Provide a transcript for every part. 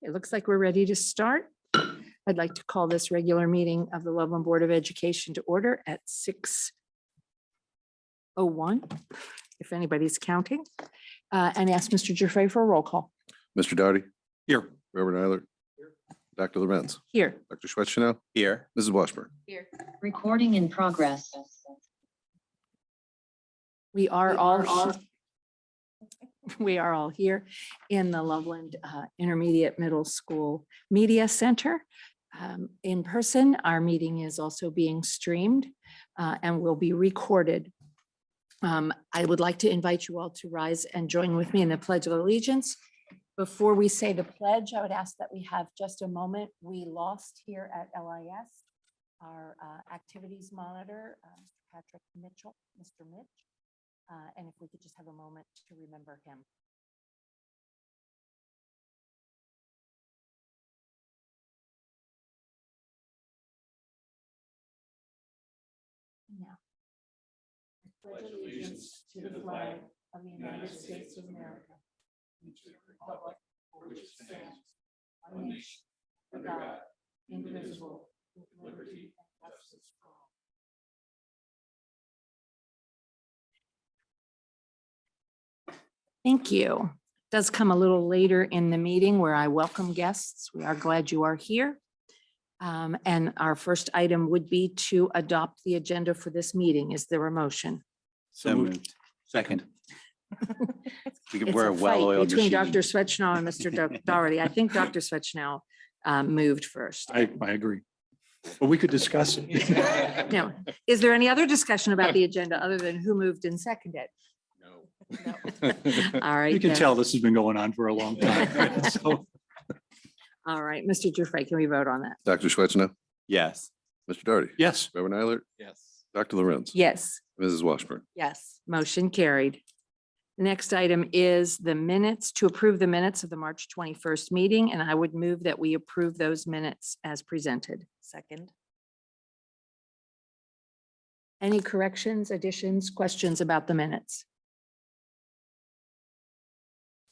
It looks like we're ready to start. I'd like to call this regular meeting of the Loveland Board of Education to order at 6:01, if anybody's counting, and ask Mr. Giuffre for a roll call. Mr. Doughty. Here. Reverend Eiler. Dr. Lorenz. Here. Dr. Schwetzner. Here. Mrs. Washburn. Here. Recording in progress. We are all here in the Loveland Intermediate Middle School Media Center. In person, our meeting is also being streamed and will be recorded. I would like to invite you all to rise and join with me in the Pledge of Allegiance. Before we say the pledge, I would ask that we have just a moment. We lost here at LIS our activities monitor, Patrick Mitchell, Mr. Mitch. And if we could just have a moment to remember him. Now. I pledge allegiance to the flag of the United States of America, and to the republic for which it stands, one nation, under God, indivisible, with liberty and justice for all. Thank you. It does come a little later in the meeting where I welcome guests. We are glad you are here. And our first item would be to adopt the agenda for this meeting. Is there a motion? So moved. Second. It's We're a a fight well-oiled between machine. Dr. Swetchnow and Mr. Doherty. I think Dr. Swetchnow moved first. I agree. But we could discuss it. Now, is there any other discussion about the agenda other than who moved and seconded? No. All right. You can then. tell this has been going on for a long time. So All right, Mr. Giuffre, can we vote on that? Dr. Schwetzner. Yes. Mr. Doughty. yes, Reverend Eiler. Yes. Dr. Lorenz. Yes. Mrs. Washburn. Yes. Motion carried. Next item is the minutes, to approve the minutes of the March 21st meeting, and I would move that we approve those minutes as presented. Second. Any corrections, additions, questions about the minutes?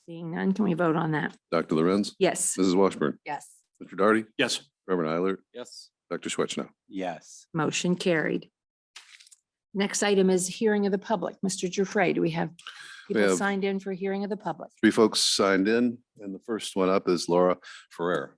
Seeing none, can we vote on that? Dr. Lorenz. Yes, Mrs. Washburn. Yes. Mr. Doughty. yes, Reverend Eiler. Yes. Dr. Schwetzner. Yes. motion carried. Next item is hearing of the public. Mr. Giuffre, do we have people have- signed in for hearing of the public? 3 folks signed in, and the first one up is Laura Ferrer.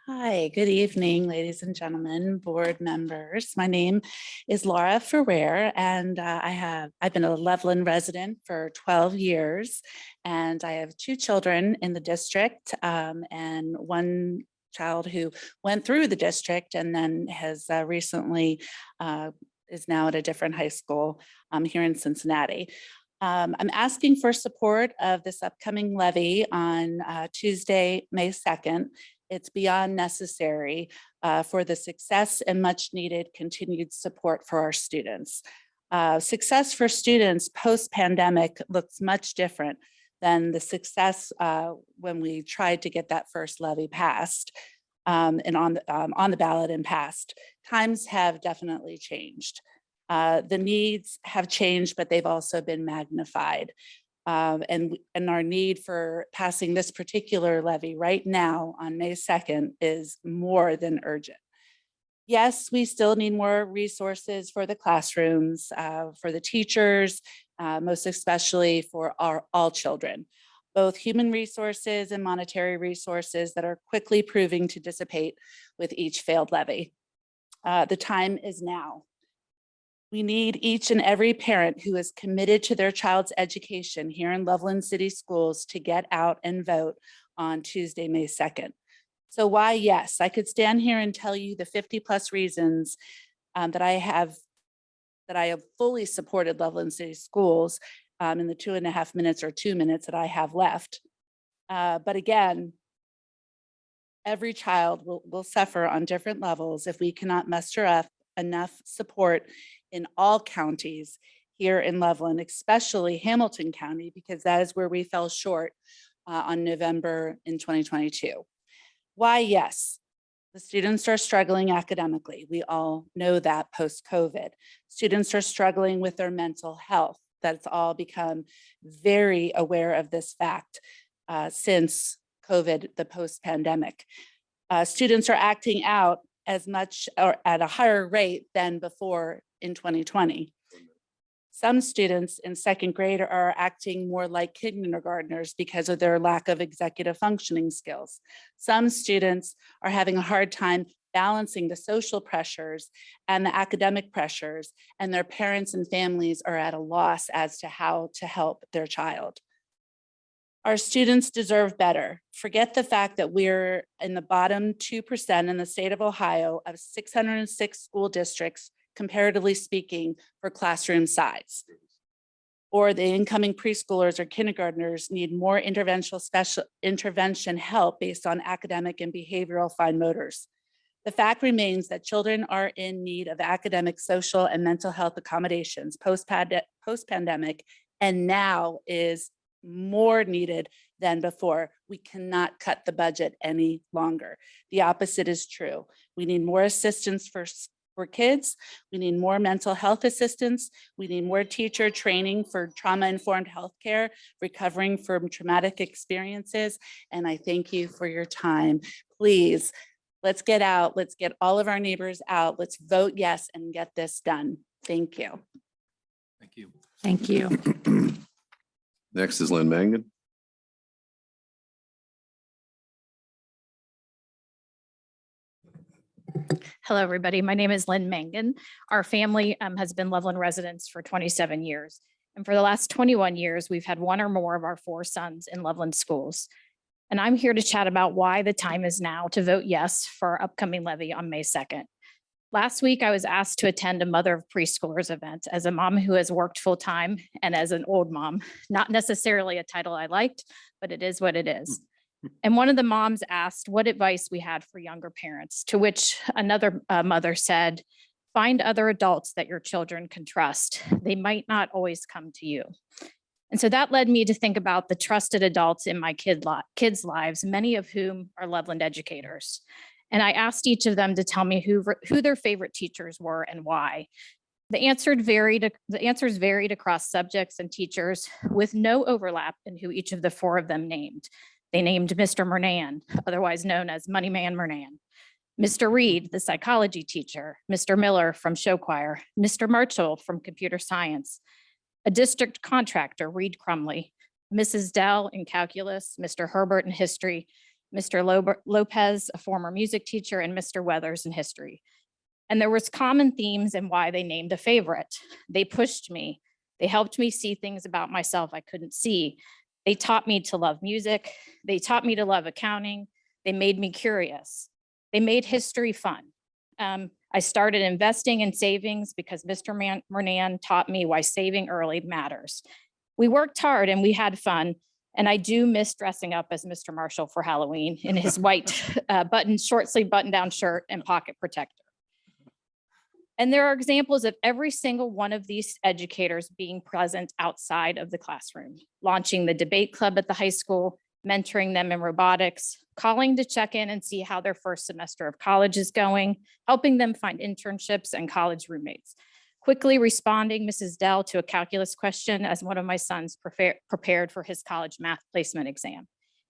Hi, good evening, ladies and gentlemen, board members. My name is Laura Ferrer, and I've been a Loveland resident for 12 years, and I have 2 children in the district, and one child who went through the district and then has recently is now at a different high school here in Cincinnati. I'm asking for support of this upcoming levy on Tuesday, May 2nd. It's beyond necessary for the success and much needed continued support for our students. Success for students post-pandemic looks much different than the success when we tried to get that first levy passed and on the ballot and passed. Times have definitely changed. The needs have changed, but they've also been magnified. And our need for passing this particular levy right now on May 2nd is more than urgent. Yes, we still need more resources for the classrooms, for the teachers, most especially for all children, both human resources and monetary resources that are quickly proving to dissipate with each failed levy. The time is now. We need each and every parent who is committed to their child's education here in Loveland City Schools to get out and vote on Tuesday, May 2nd. So why, yes, I could stand here and tell you the 50+ reasons that I have fully supported Loveland City Schools in the 2.5 minutes or 2 minutes that I have left. But again, every child will suffer on different levels if we cannot muster up enough support in all counties here in Loveland, especially Hamilton County, because that is where we fell short on November in 2022. Why, yes, The students are struggling academically. We all know that post-COVID. Students are struggling with their mental health. That's all become very aware of this fact since COVID, the post-pandemic. Students are acting out as much or at a higher rate than before in 2020. Some students in second grade are acting more like kindergartners because of their lack of executive functioning skills. Some students are having a hard time balancing the social pressures and the academic pressures, and their parents and families are at a loss as to how to help their child. Our students deserve better. Forget the fact that we're in the bottom 2% in the state of Ohio of 606 school districts, comparatively speaking, for classroom size. Or the incoming preschoolers or kindergartners need more special intervention help based on academic and behavioral fine motors. The fact remains that children are in need of academic, social, and mental health accommodations post-pandemic, and now is more needed than before. We cannot cut the budget any longer. The opposite is true. We need more assistance for kids. We need more mental health assistance. We need more teacher training for trauma-informed healthcare, recovering from traumatic experiences. And I thank you for your time. Please, let's get out. Let's get all of our neighbors out. Let's vote yes and get this done. Thank you. Thank you. Thank you. Next is Lynn Mangan. Hello, everybody. My name is Lynn Mangan. Our family has been Loveland residents for 27 years. And for the last 21 years, we've had one or more of our 4 sons in Loveland schools. And I'm here to chat about why the time is now to vote yes for our upcoming levy on May 2nd. Last week, I was asked to attend a Mother of Preschoolers event as a mom who has worked full time and as an old mom, not necessarily a title I liked, but it is what it is. And one of the moms asked what advice we had for younger parents, to which another mother said, find other adults that your children can trust. They might not always come to you. And so that led me to think about the trusted adults in my kids' lives, many of whom are Loveland educators. And I asked each of them to tell me who their favorite teachers were and why. The answers varied across subjects and teachers with no overlap in who each of the 4 of them named. They named Mr. Murnan, otherwise known as Moneyman Murnan, Mr. Reed, the psychology teacher, Mr. Miller from show choir, Mr. Marshall from computer science, a district contractor, Reed Crumley, Mrs. Dell in calculus, Mr. Herbert in history, Mr. Lopez, a former music teacher, and Mr. Weathers in history. And there was common themes in why they named a favorite. They pushed me. They helped me see things about myself I couldn't see. They taught me to love music. They taught me to love accounting. They made me curious. They made history fun. I started investing in savings because Mr. Murnan taught me why saving early matters. We worked hard and we had fun. And I do miss dressing up as Mr. Marshall for Halloween in his white short sleeve button down shirt and pocket protector. And there are examples of every single one of these educators being present outside of the classroom, launching the debate club at the high school, mentoring them in robotics, calling to check in and see how their first semester of college is going, helping them find internships and college roommates, quickly responding, Mrs. Dell, to a calculus question as one of my sons prepared for his college math placement exam.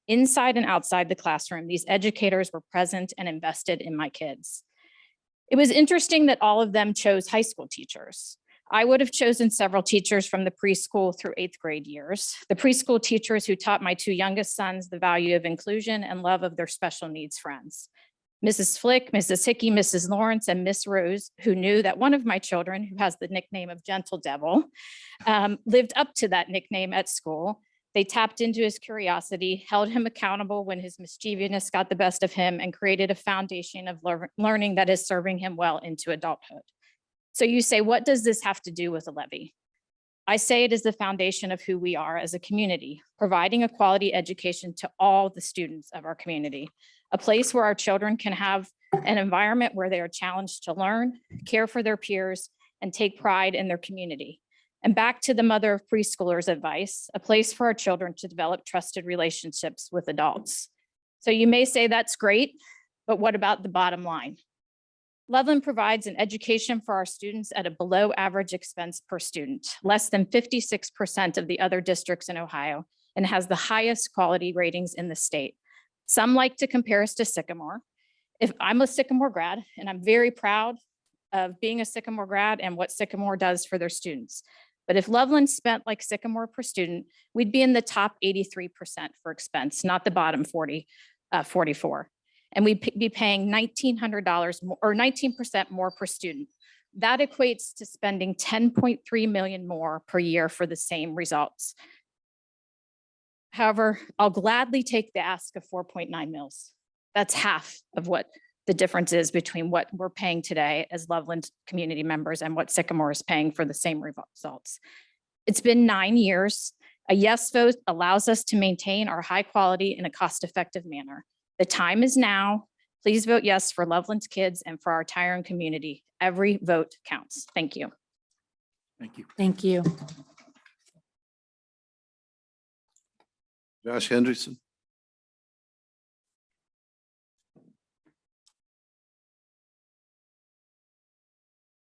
Inside and outside the classroom, these educators were present and invested in my kids. It was interesting that all of them chose high school teachers. I would have chosen several teachers from the preschool through 8th grade years. The preschool teachers who taught my 2 youngest sons the value of inclusion and love of their special needs friends. Mrs. Flick, Mrs. Hickey, Mrs. Lawrence, and Miss Rose, who knew that one of my children, who has the nickname of Gentle Devil, lived up to that nickname at school. They tapped into his curiosity, held him accountable when his mischievousness got the best of him, and created a foundation of learning that is serving him well into adulthood. So you say, what does this have to do with a levy? I say it is the foundation of who we are as a community, providing a quality education to all the students of our community, a place where our children can have an environment where they are challenged to learn, care for their peers, and take pride in their community. And back to the Mother of Preschoolers advice, a place for our children to develop trusted relationships with adults. So you may say that's great, But what about the bottom line? Loveland provides an education for our students at a below average expense per student, less than 56% of the other districts in Ohio, and has the highest quality ratings in the state. Some like to compare us to Sycamore. If I'm a Sycamore grad, and I'm very proud of being a Sycamore grad and what Sycamore does for their students. But if Loveland spent like Sycamore per student, we'd be in the top 83% for expense, not the bottom 44. And we'd be paying $1,900 or 19% more per student. That equates to spending $10.3 million more per year for the same results. However, I'll gladly take the ask of 4.9 mils. That's half of what the difference is between what we're paying today as Loveland community members and what Sycamore is paying for the same results. It's been 9 years. A yes vote allows us to maintain our high quality in a cost-effective manner. The time is now. Please vote yes for Loveland's kids and for our Tyrone community. Every vote counts. Thank you. Thank you. Thank you. Josh Henderson.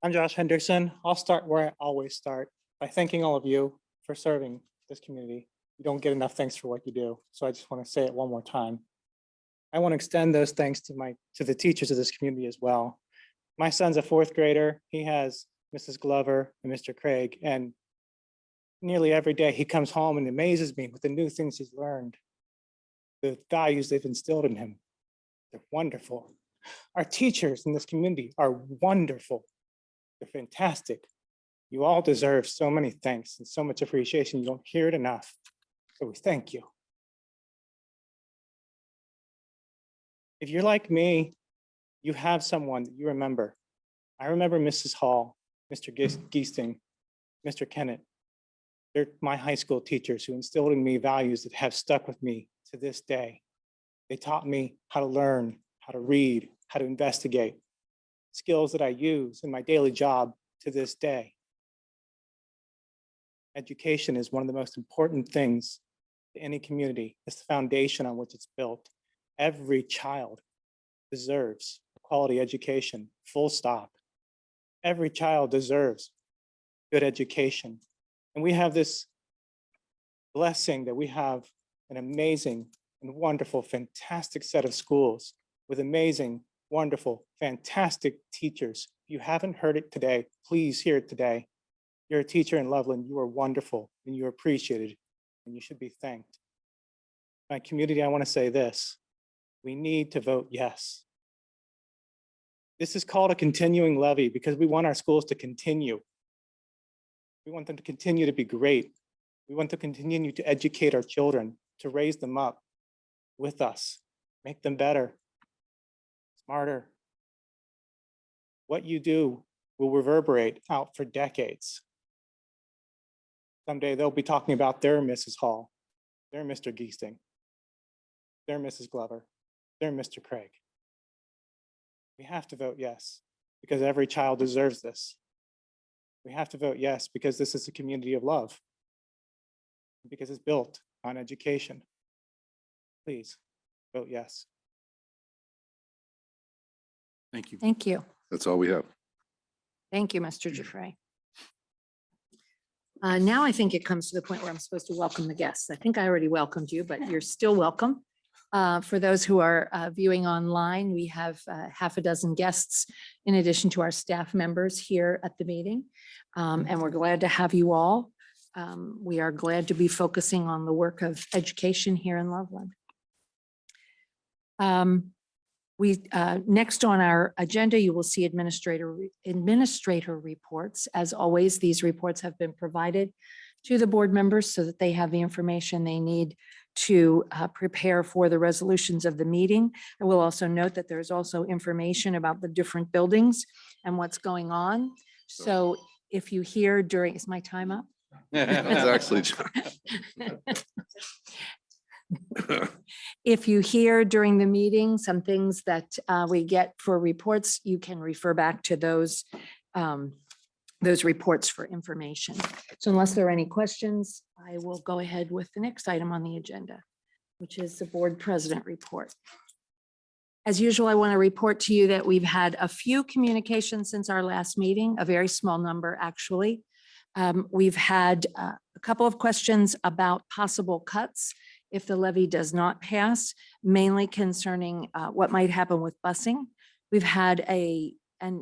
I'm Josh Henderson. I'll start where I always start, by thanking all of you for serving this community. You don't get enough thanks for what you do, so I just want to say it one more time. I want to extend those thanks to the teachers of this community as well. My son's a 4th grader. He has Mrs. Glover and Mr. Craig, and nearly every day he comes home and amazes me with the new things he's learned, the values they've instilled in him. They're wonderful. Our teachers in this community are wonderful. They're fantastic. You all deserve so many thanks and so much appreciation. You don't hear it enough. So we thank you. If you're like me, you have someone that you remember. I remember Mrs. Hall, Mr. Geesting, Mr. Kennett. They're my high school teachers who instilled in me values that have stuck with me to this day. They taught me how to learn, how to read, how to investigate, skills that I use in my daily job to this day. Education is one of the most important things to any community. It's the foundation on which it's built. Every child deserves a quality education, full stop. Every child deserves good education. And we have this blessing that we have an amazing and wonderful, fantastic set of schools with amazing, wonderful, fantastic teachers. If you haven't heard it today, please hear it today. You're a teacher in Loveland. You are wonderful and you're appreciated and you should be thanked. My community, I want to say this. We need to vote yes. This is called a continuing levy because we want our schools to continue. We want them to continue to be great. We want to continue to educate our children, to raise them up with us, make them better, smarter. What you do will reverberate out for decades. Someday they'll be talking about their Mrs. Hall, their Mr. Geesting, their Mrs. Glover, their Mr. Craig. We have to vote yes, because every child deserves this. We have to vote yes, because this is a community of love, because it's built on education. Please vote yes. Thank you. Thank you. That's all we have. Thank you, Mr. Giuffre. Now I think it comes to the point where I'm supposed to welcome the guests. I think I already welcomed you, but you're still welcome. For those who are viewing online, we have half a dozen guests in addition to our staff members here at the meeting. And we're glad to have you all. We are glad to be focusing on the work of education here in Loveland. Next on our agenda, you will see administrator reports. As always, these reports have been provided to the board members so that they have the information they need to prepare for the resolutions of the meeting. I will also note that there's also information about the different buildings and what's going on. So if you hear during, is my time up? That was actually. If you hear during the meeting some things that we get for reports, you can refer back to those reports for information. So unless there are any questions, I will go ahead with the next item on the agenda, which is the board president report. As usual, I want to report to you that we've had a few communications since our last meeting, a very small number, actually. We've had a couple of questions about possible cuts if the levy does not pass, mainly concerning what might happen with busing. We've had an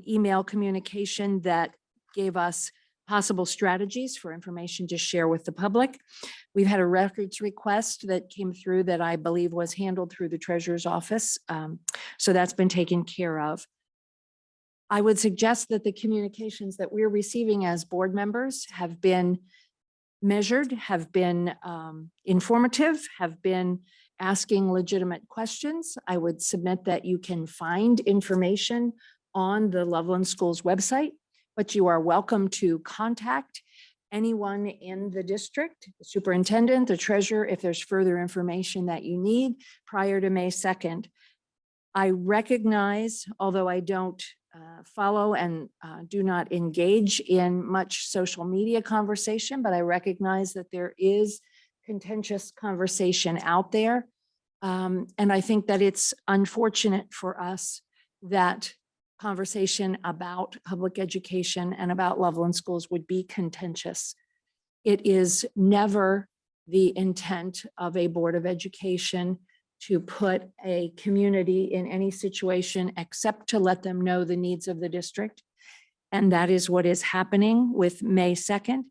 email communication that gave us possible strategies for information to share with the public. We've had a records request that came through that I believe was handled through the treasurer's office. So that's been taken care of. I would suggest that the communications that we're receiving as board members have been measured, have been informative, have been asking legitimate questions. I would submit that you can find information on the Loveland Schools website, but you are welcome to contact anyone in the district, the superintendent, the treasurer, if there's further information that you need prior to May 2nd. I recognize, although I don't follow and do not engage in much social media conversation, but I recognize that there is contentious conversation out there. And I think that it's unfortunate for us that conversation about public education and about Loveland schools would be contentious. It is never the intent of a Board of Education to put a community in any situation except to let them know the needs of the district. And that is what is happening with May 2nd.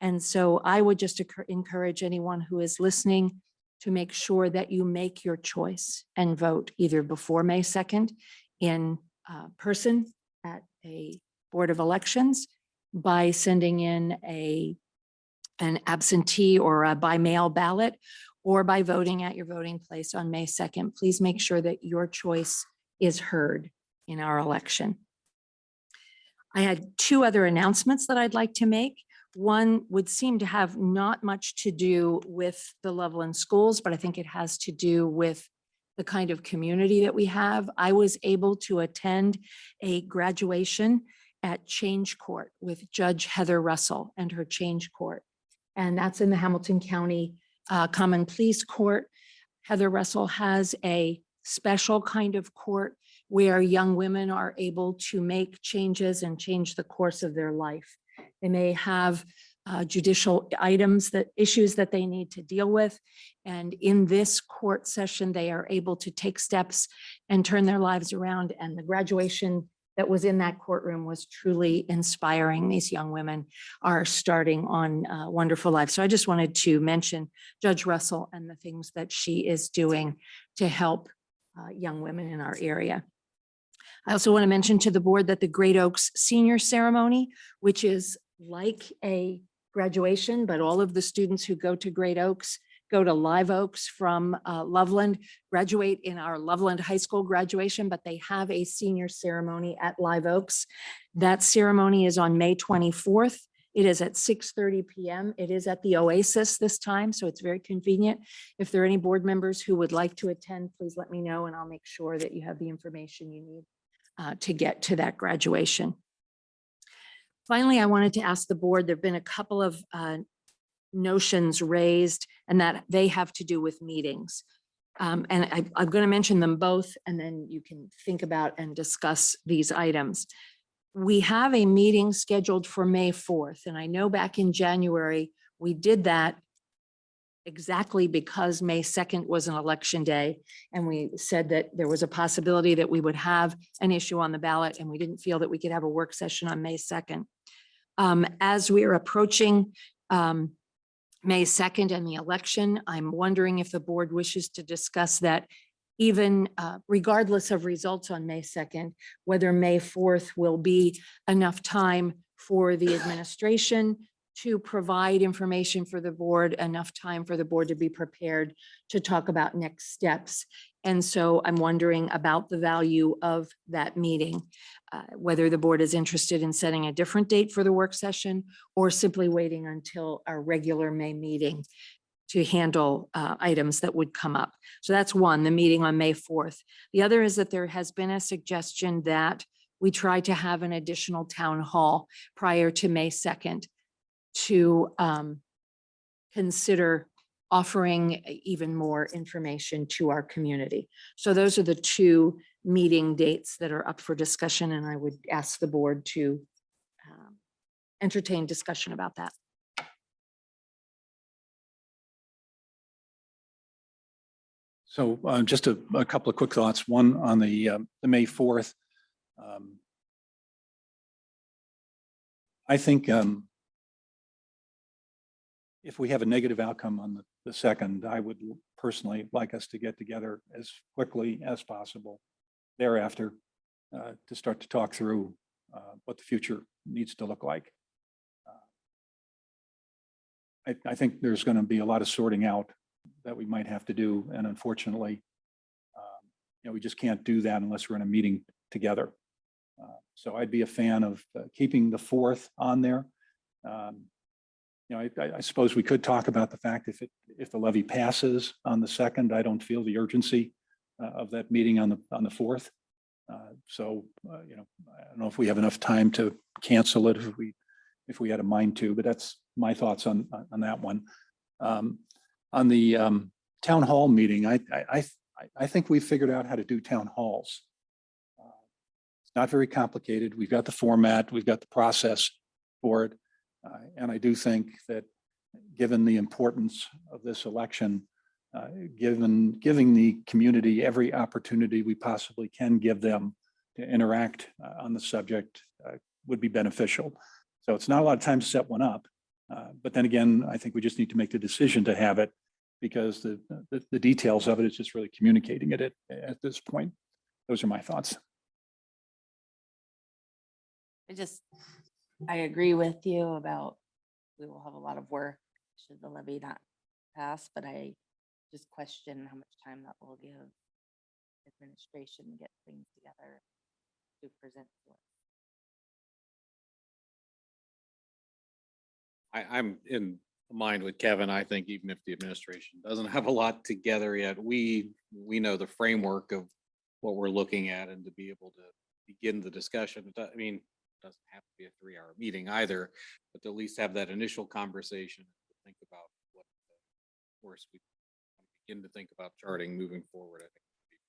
And so I would just encourage anyone who is listening to make sure that you make your choice and vote either before May 2nd in person at a Board of Elections, by sending in an absentee or a by mail ballot, or by voting at your voting place on May 2nd. Please make sure that your choice is heard in our election. I had two other announcements that I'd like to make. One would seem to have not much to do with the Loveland schools, but I think it has to do with the kind of community that we have. I was able to attend a graduation at Change Court with Judge Heather Russell and her Change Court. And that's in the Hamilton County Common Pleas Court. Heather Russell has a special kind of court where young women are able to make changes and change the course of their life. They may have judicial issues that they need to deal with. And in this court session, they are able to take steps and turn their lives around. And the graduation that was in that courtroom was truly inspiring. These young women are starting on wonderful lives. So I just wanted to mention Judge Russell and the things that she is doing to help young women in our area. I also want to mention to the board that the Great Oaks Senior Ceremony, which is like a graduation, but all of the students who go to Great Oaks go to Live Oaks from Loveland, graduate in our Loveland High School graduation, but they have a senior ceremony at Live Oaks. That ceremony is on May 24th. It is at 6:30 p.m. It is at the Oasis this time, so it's very convenient. If there are any board members who would like to attend, please let me know and I'll make sure that you have the information you need to get to that graduation. Finally, I wanted to ask the board, there've been a couple of notions raised and that they have to do with meetings. And I'm going to mention them both and then you can think about and discuss these items. We have a meeting scheduled for May 4th. And I know back in January, we did that exactly because May 2nd was an election day. And we said that there was a possibility that we would have an issue on the ballot and we didn't feel that we could have a work session on May 2nd. As we are approaching May 2nd and the election, I'm wondering if the board wishes to discuss that even regardless of results on May 2nd, whether May 4th will be enough time for the administration to provide information for the board, enough time for the board to be prepared to talk about next steps. And so I'm wondering about the value of that meeting, whether the board is interested in setting a different date for the work session or simply waiting until our regular May meeting to handle items that would come up. So that's one, the meeting on May 4th. The other is that there has been a suggestion that we try to have an additional town hall prior to May 2nd to consider offering even more information to our community. So those are the two meeting dates that are up for discussion, and I would ask the board to entertain discussion about that. So just a couple of quick thoughts. One on the May 4th. I think if we have a negative outcome on the 2nd, I would personally like us to get together as quickly as possible thereafter to start to talk through what the future needs to look like. I think there's going to be a lot of sorting out that we might have to do. And unfortunately, we just can't do that unless we're in a meeting together. So I'd be a fan of keeping the 4th on there. I suppose we could talk about the fact if the levy passes on the 2nd, I don't feel the urgency of that meeting on the 4th. So I don't know if we have enough time to cancel it if we had a mind to, but that's my thoughts on that one. On the town hall meeting, I think we figured out how to do town halls. It's not very complicated. We've got the format, we've got the process for it. And I do think that given the importance of this election, giving the community every opportunity we possibly can give them to interact on the subject would be beneficial. So it's not a lot of time to set one up. But then again, I think we just need to make the decision to have it because the details of it is just really communicating it at this point. Those are my thoughts. I agree with you about we will have a lot of work should the levy not pass, but I just question how much time that will give administration to get things together to present to us. I'm in mind with Kevin. I think even if the administration doesn't have a lot together yet, we know the framework of what we're looking at, and to be able to begin the discussion. I mean, it doesn't have to be a 3-hour meeting either, but to at least have that initial conversation to think about what course we begin to think about charting moving forward. I think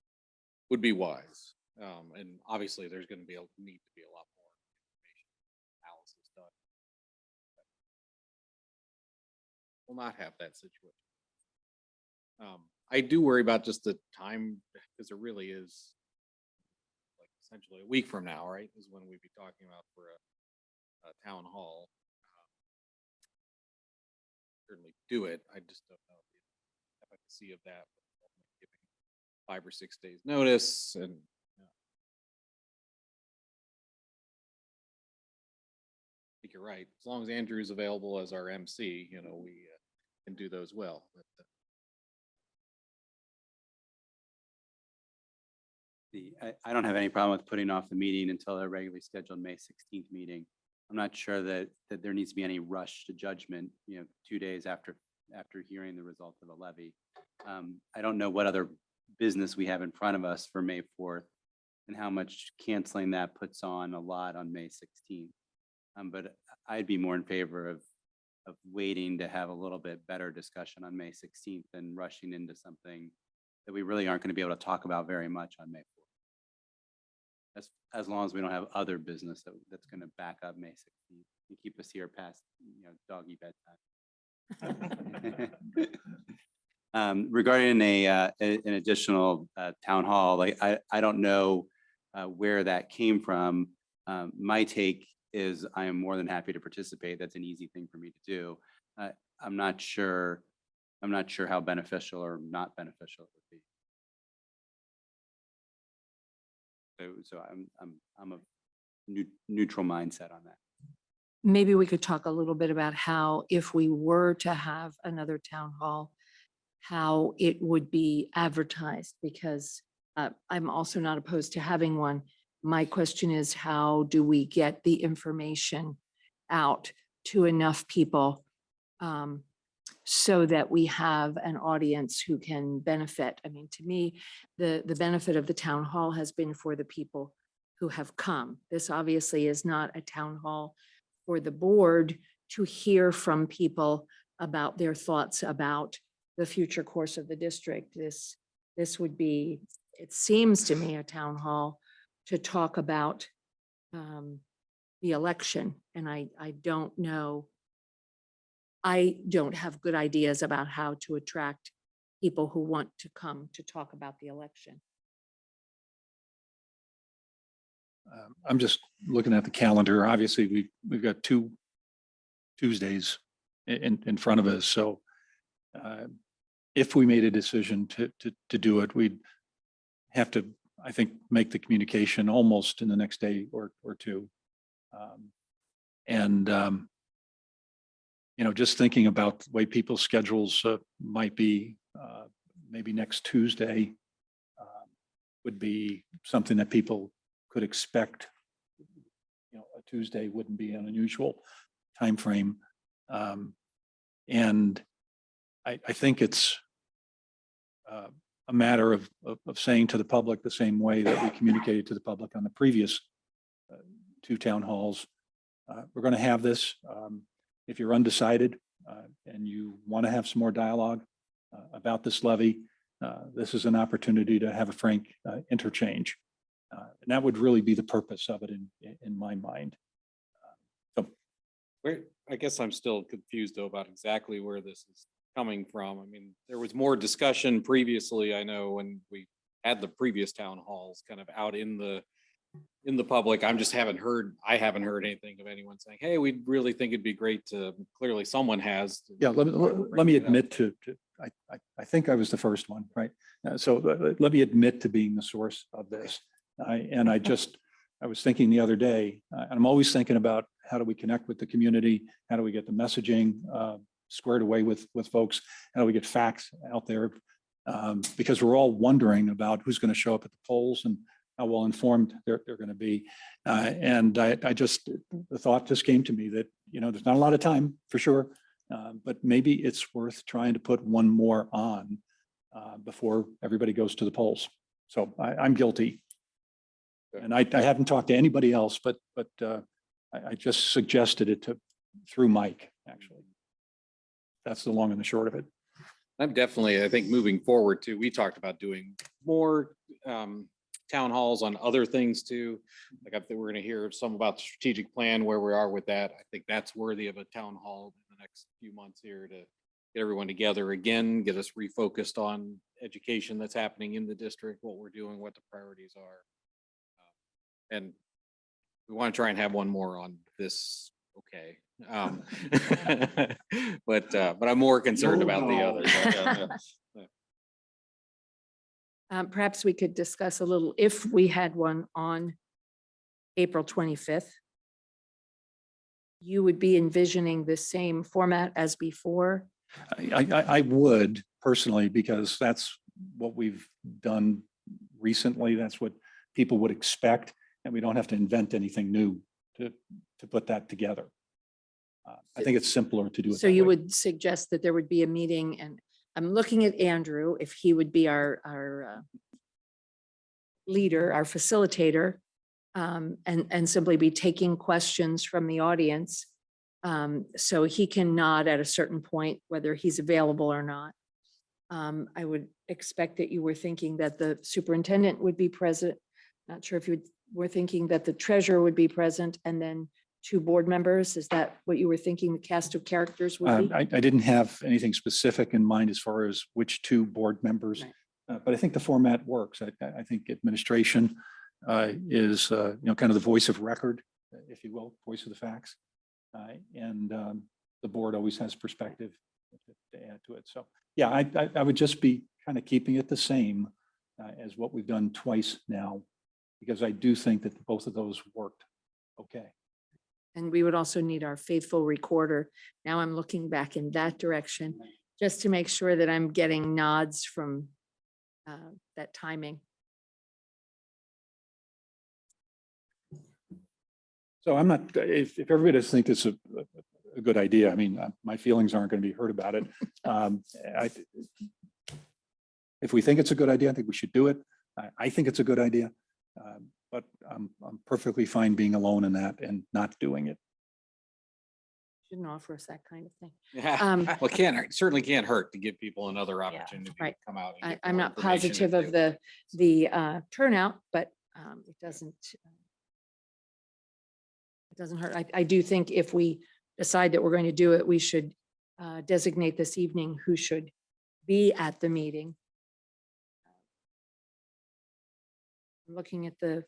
would be wise. And obviously there's going to need to be a lot more information analysis done. We'll not have that situation. I do worry about just the time, because it really is like essentially a week from now, right? Is when we'd be talking about for a town hall. Certainly do it. I just don't know the efficacy of that. Giving 5 or 6 days notice, and I think you're right. As long as Andrew's available as our MC, we can do those well. But, I don't have any problem with putting off the meeting until a regularly scheduled May 16th meeting. I'm not sure that there needs to be any rush to judgment, 2 days after hearing the result of the levy. I don't know what other business we have in front of us for May 4th and how much canceling that puts on a lot on May 16th. But I'd be more in favor of waiting to have a little bit better discussion on May 16th than rushing into something that we really aren't going to be able to talk about very much on May 4th. As long as we don't have other business that's going to back up May 16th and keep us here past doggy bedtime. Regarding an additional town hall, like I don't know where that came from. My take is I am more than happy to participate. That's an easy thing for me to do. I'm not sure how beneficial or not beneficial it would be. So I'm a neutral mindset on that. Maybe we could talk a little bit about how, if we were to have another town hall, how it would be advertised, because I'm also not opposed to having one. My question is, how do we get the information out to enough people so that we have an audience who can benefit? I mean, to me, the benefit of the town hall has been for the people who have come. This obviously is not a town hall for the board to hear from people about their thoughts about the future course of the district. This would be, it seems to me, a town hall to talk about the election. And I don't know. I don't have good ideas about how to attract people who want to come to talk about the election. I'm just looking at the calendar. Obviously, we've got 2 Tuesdays in front of us. So if we made a decision to do it, we'd have to, I think, make the communication almost in the next day or two. You know, just thinking about the way people's schedules might be, maybe next Tuesday would be something that people could expect. You know, a Tuesday wouldn't be an unusual timeframe. And I think it's a matter of saying to the public the same way that we communicated to the public on the previous 2 town halls. We're going to have this. If you're undecided and you want to have some more dialogue about this levy, this is an opportunity to have a frank interchange. And that would really be the purpose of it in my mind. I guess I'm still confused though about exactly where this is coming from. I mean, there was more discussion previously, I know, when we had the previous town halls kind of out in the public. I haven't heard anything of anyone saying, hey, we really think it'd be great to, clearly someone has. Yeah, let me admit to I think I was the first one, right? So let me admit to being the source of this. I was thinking the other day, and I'm always thinking about how do we connect with the community? How do we get the messaging squared away with folks? How do we get facts out there? Because we're all wondering about who's going to show up at the polls and how well informed they're going to be. The thought just came to me that, you know, there's not a lot of time for sure, but maybe it's worth trying to put one more on before everybody goes to the polls. So I'm guilty. And I haven't talked to anybody else, but I just suggested it through Mike, actually. That's the long and the short of it. I'm definitely, I think moving forward too, we talked about doing more town halls on other things too. Like I think we're going to hear some about the strategic plan, where we are with that. I think that's worthy of a town hall in the next few months here to get everyone together again, get us refocused on education that's happening in the district, what we're doing, what the priorities are. And we want to try and have one more on this. Okay. But I'm more concerned about the others. Perhaps we could discuss a little, if we had one on April 25th, you would be envisioning the same format as before? I would personally, because that's what we've done recently. That's what people would expect. And we don't have to invent anything new to put that together. I think it's simpler to do it. So you would suggest that there would be a meeting, and I'm looking at Andrew, if he would be our leader, our facilitator, and simply be taking questions from the audience. So he can nod at a certain point, whether he's available or not. I would expect that you were thinking that the superintendent would be present. Not sure if you were thinking that the treasurer would be present, and then 2 board members. Is that what you were thinking the cast of characters would be? I didn't have anything specific in mind as far as which 2 board members, Right. but I think the format works. I think administration is you know, kind of the voice of record, if you will, voice of the facts, and the board always has perspective to add to it. So yeah, I would just be kind of keeping it the same as what we've done twice now, because I do think that both of those worked okay. And we would also need our faithful recorder. Now I'm looking back in that direction, just to make sure that I'm getting nods from that timing. So I'm not, if everybody does think it's a good idea, I mean, my feelings aren't going to be hurt about it. If we think it's a good idea, I think we should do it. I think it's a good idea, but I'm perfectly fine being alone in that and not doing it. Shouldn't offer us that kind of thing. Well, it certainly can't hurt to give people another opportunity to right. come out. and get I'm more not information if positive they of would. the turnout, but it doesn't hurt. I do think if we decide that we're going to do it, we should designate this evening who should be at the meeting. I'm looking at the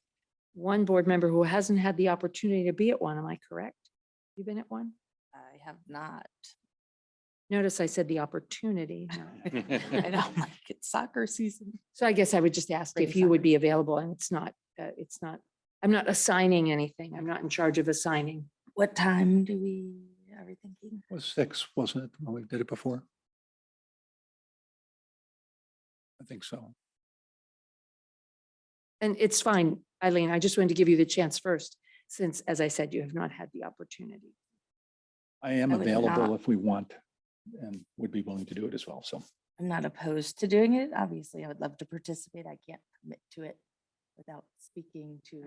one board member who hasn't had the opportunity to be at one. Am I correct? You been at one? I have not. Notice I said the opportunity. no. I know, like, it's soccer season. So I guess I would just ask if Spring you would soccer. be available, and I'm not assigning anything. I'm not in charge of assigning. What time are we thinking? It was 6, wasn't it, when we did it before? I think so. And it's fine, Eileen. I just wanted to give you the chance first, since, as I said, you have not had the opportunity. I am I would available not- if we want and would be willing to do it as well. So I'm not opposed to doing it. Obviously, I would love to participate. I can't commit to it without speaking to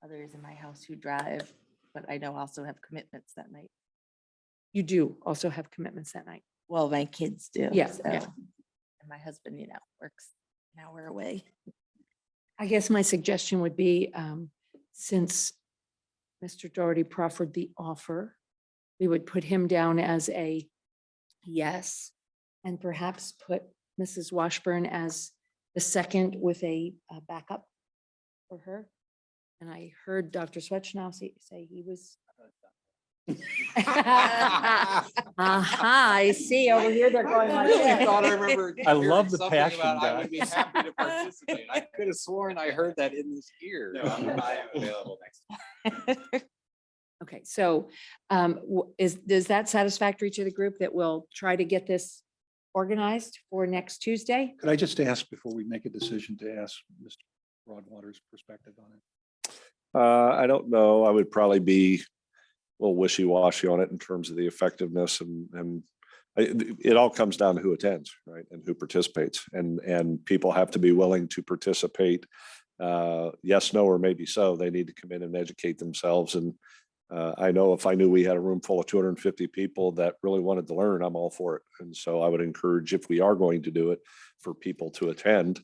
others in my house who drive, but I know also have commitments that night. You do also have commitments that night. Well, my kids do. Yeah, so, yeah. And my husband, works an hour away. I guess my suggestion would be, since Mr. Doherty proffered the offer, we would put him down as a yes, and perhaps put Mrs. Washburn as the second with a backup for her. And I heard Dr. Swetchnow say he was. Aha, I see over here, they're going like this. I love the passion, I Doc. would be happy to participate. I could have sworn I heard that in this ear. I am available next. Okay, so is that satisfactory to the group that we'll try to get this organized for next Tuesday? could I just ask before we make a decision to ask Mr. Broadwater's perspective on it? I don't know. I would probably be a little wishy-washy on it in terms of the effectiveness and it all comes down to who attends, right? And who participates and people have to be willing to participate. Yes, no, or maybe so. They need to come in and educate themselves. And I know if I knew we had a room full of 250 people that really wanted to learn, I'm all for it. And so I would encourage, if we are going to do it, for people to attend.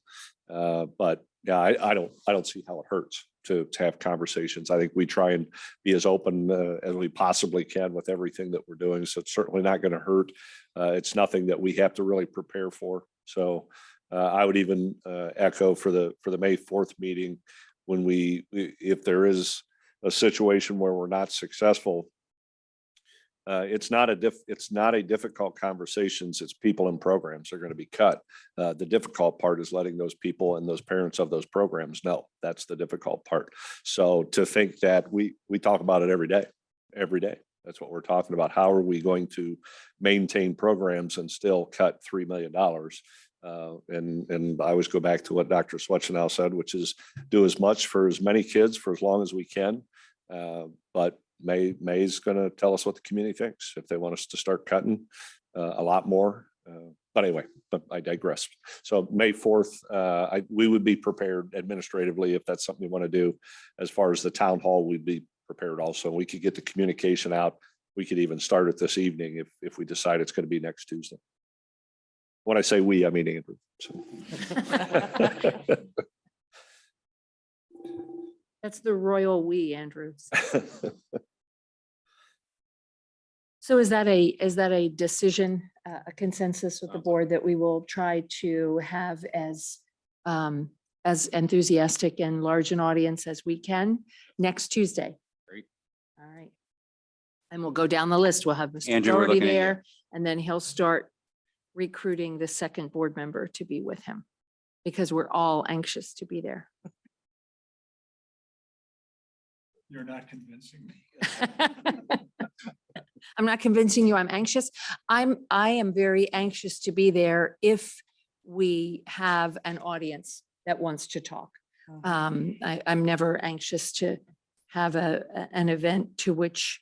But yeah, I don't see how it hurts to have conversations. I think we try and be as open as we possibly can with everything that we're doing. So it's certainly not going to hurt. It's nothing that we have to really prepare for. So I would even echo for the May 4th meeting, when if there is a situation where we're not successful, it's not a difficult conversations. It's people and programs are going to be cut. The difficult part is letting those people and those parents of those programs know. That's the difficult part. So to think that we talk about it every day. That's what we're talking about. How are we going to maintain programs and still cut $3 million? And I always go back to what Dr. Swetchnow said, which is do as much for as many kids for as long as we can. But May's going to tell us what the community thinks, if they want us to start cutting a lot more. But anyway, but I digress. So May 4th, we would be prepared administratively if that's something we want to do. As far as the town hall, we'd be prepared also. We could get the communication out. We could even start it this evening if we decide it's going to be next Tuesday. When I say we, I mean Andrew. So. That's the royal we, Andrews. So is that a decision, a consensus with the board that we will try to have as enthusiastic and large an audience as we can next Tuesday? Great. All right. And we'll go down the list. We'll have Mr. Andrew, we're Doherty looking at you. there, and then he'll start recruiting the second board member to be with him, because we're all anxious to be there. You're not convincing me. I'm not convincing you I'm anxious. I am very anxious to be there if we have an audience that wants to talk. I'm never anxious to have an event to which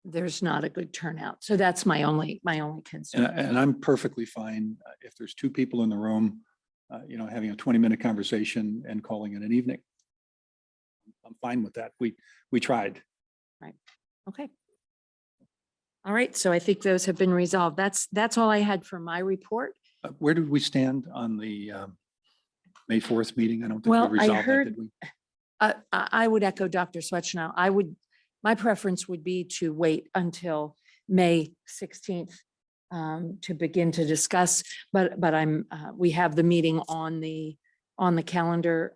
there's not a good turnout. So that's my only concern. And I'm perfectly fine if there's 2 people in the room, having a 20-minute conversation and calling it an evening. I'm fine with that. We tried. Right. Okay. All right, so I think those have been resolved. That's all I had for my report. Where did we stand on the May 4th meeting? I don't think we Well, I resolved that, heard, did we? I would echo Dr. Swetchnow. My preference would be to wait until May 16th to begin to discuss, but we have the meeting on the calendar.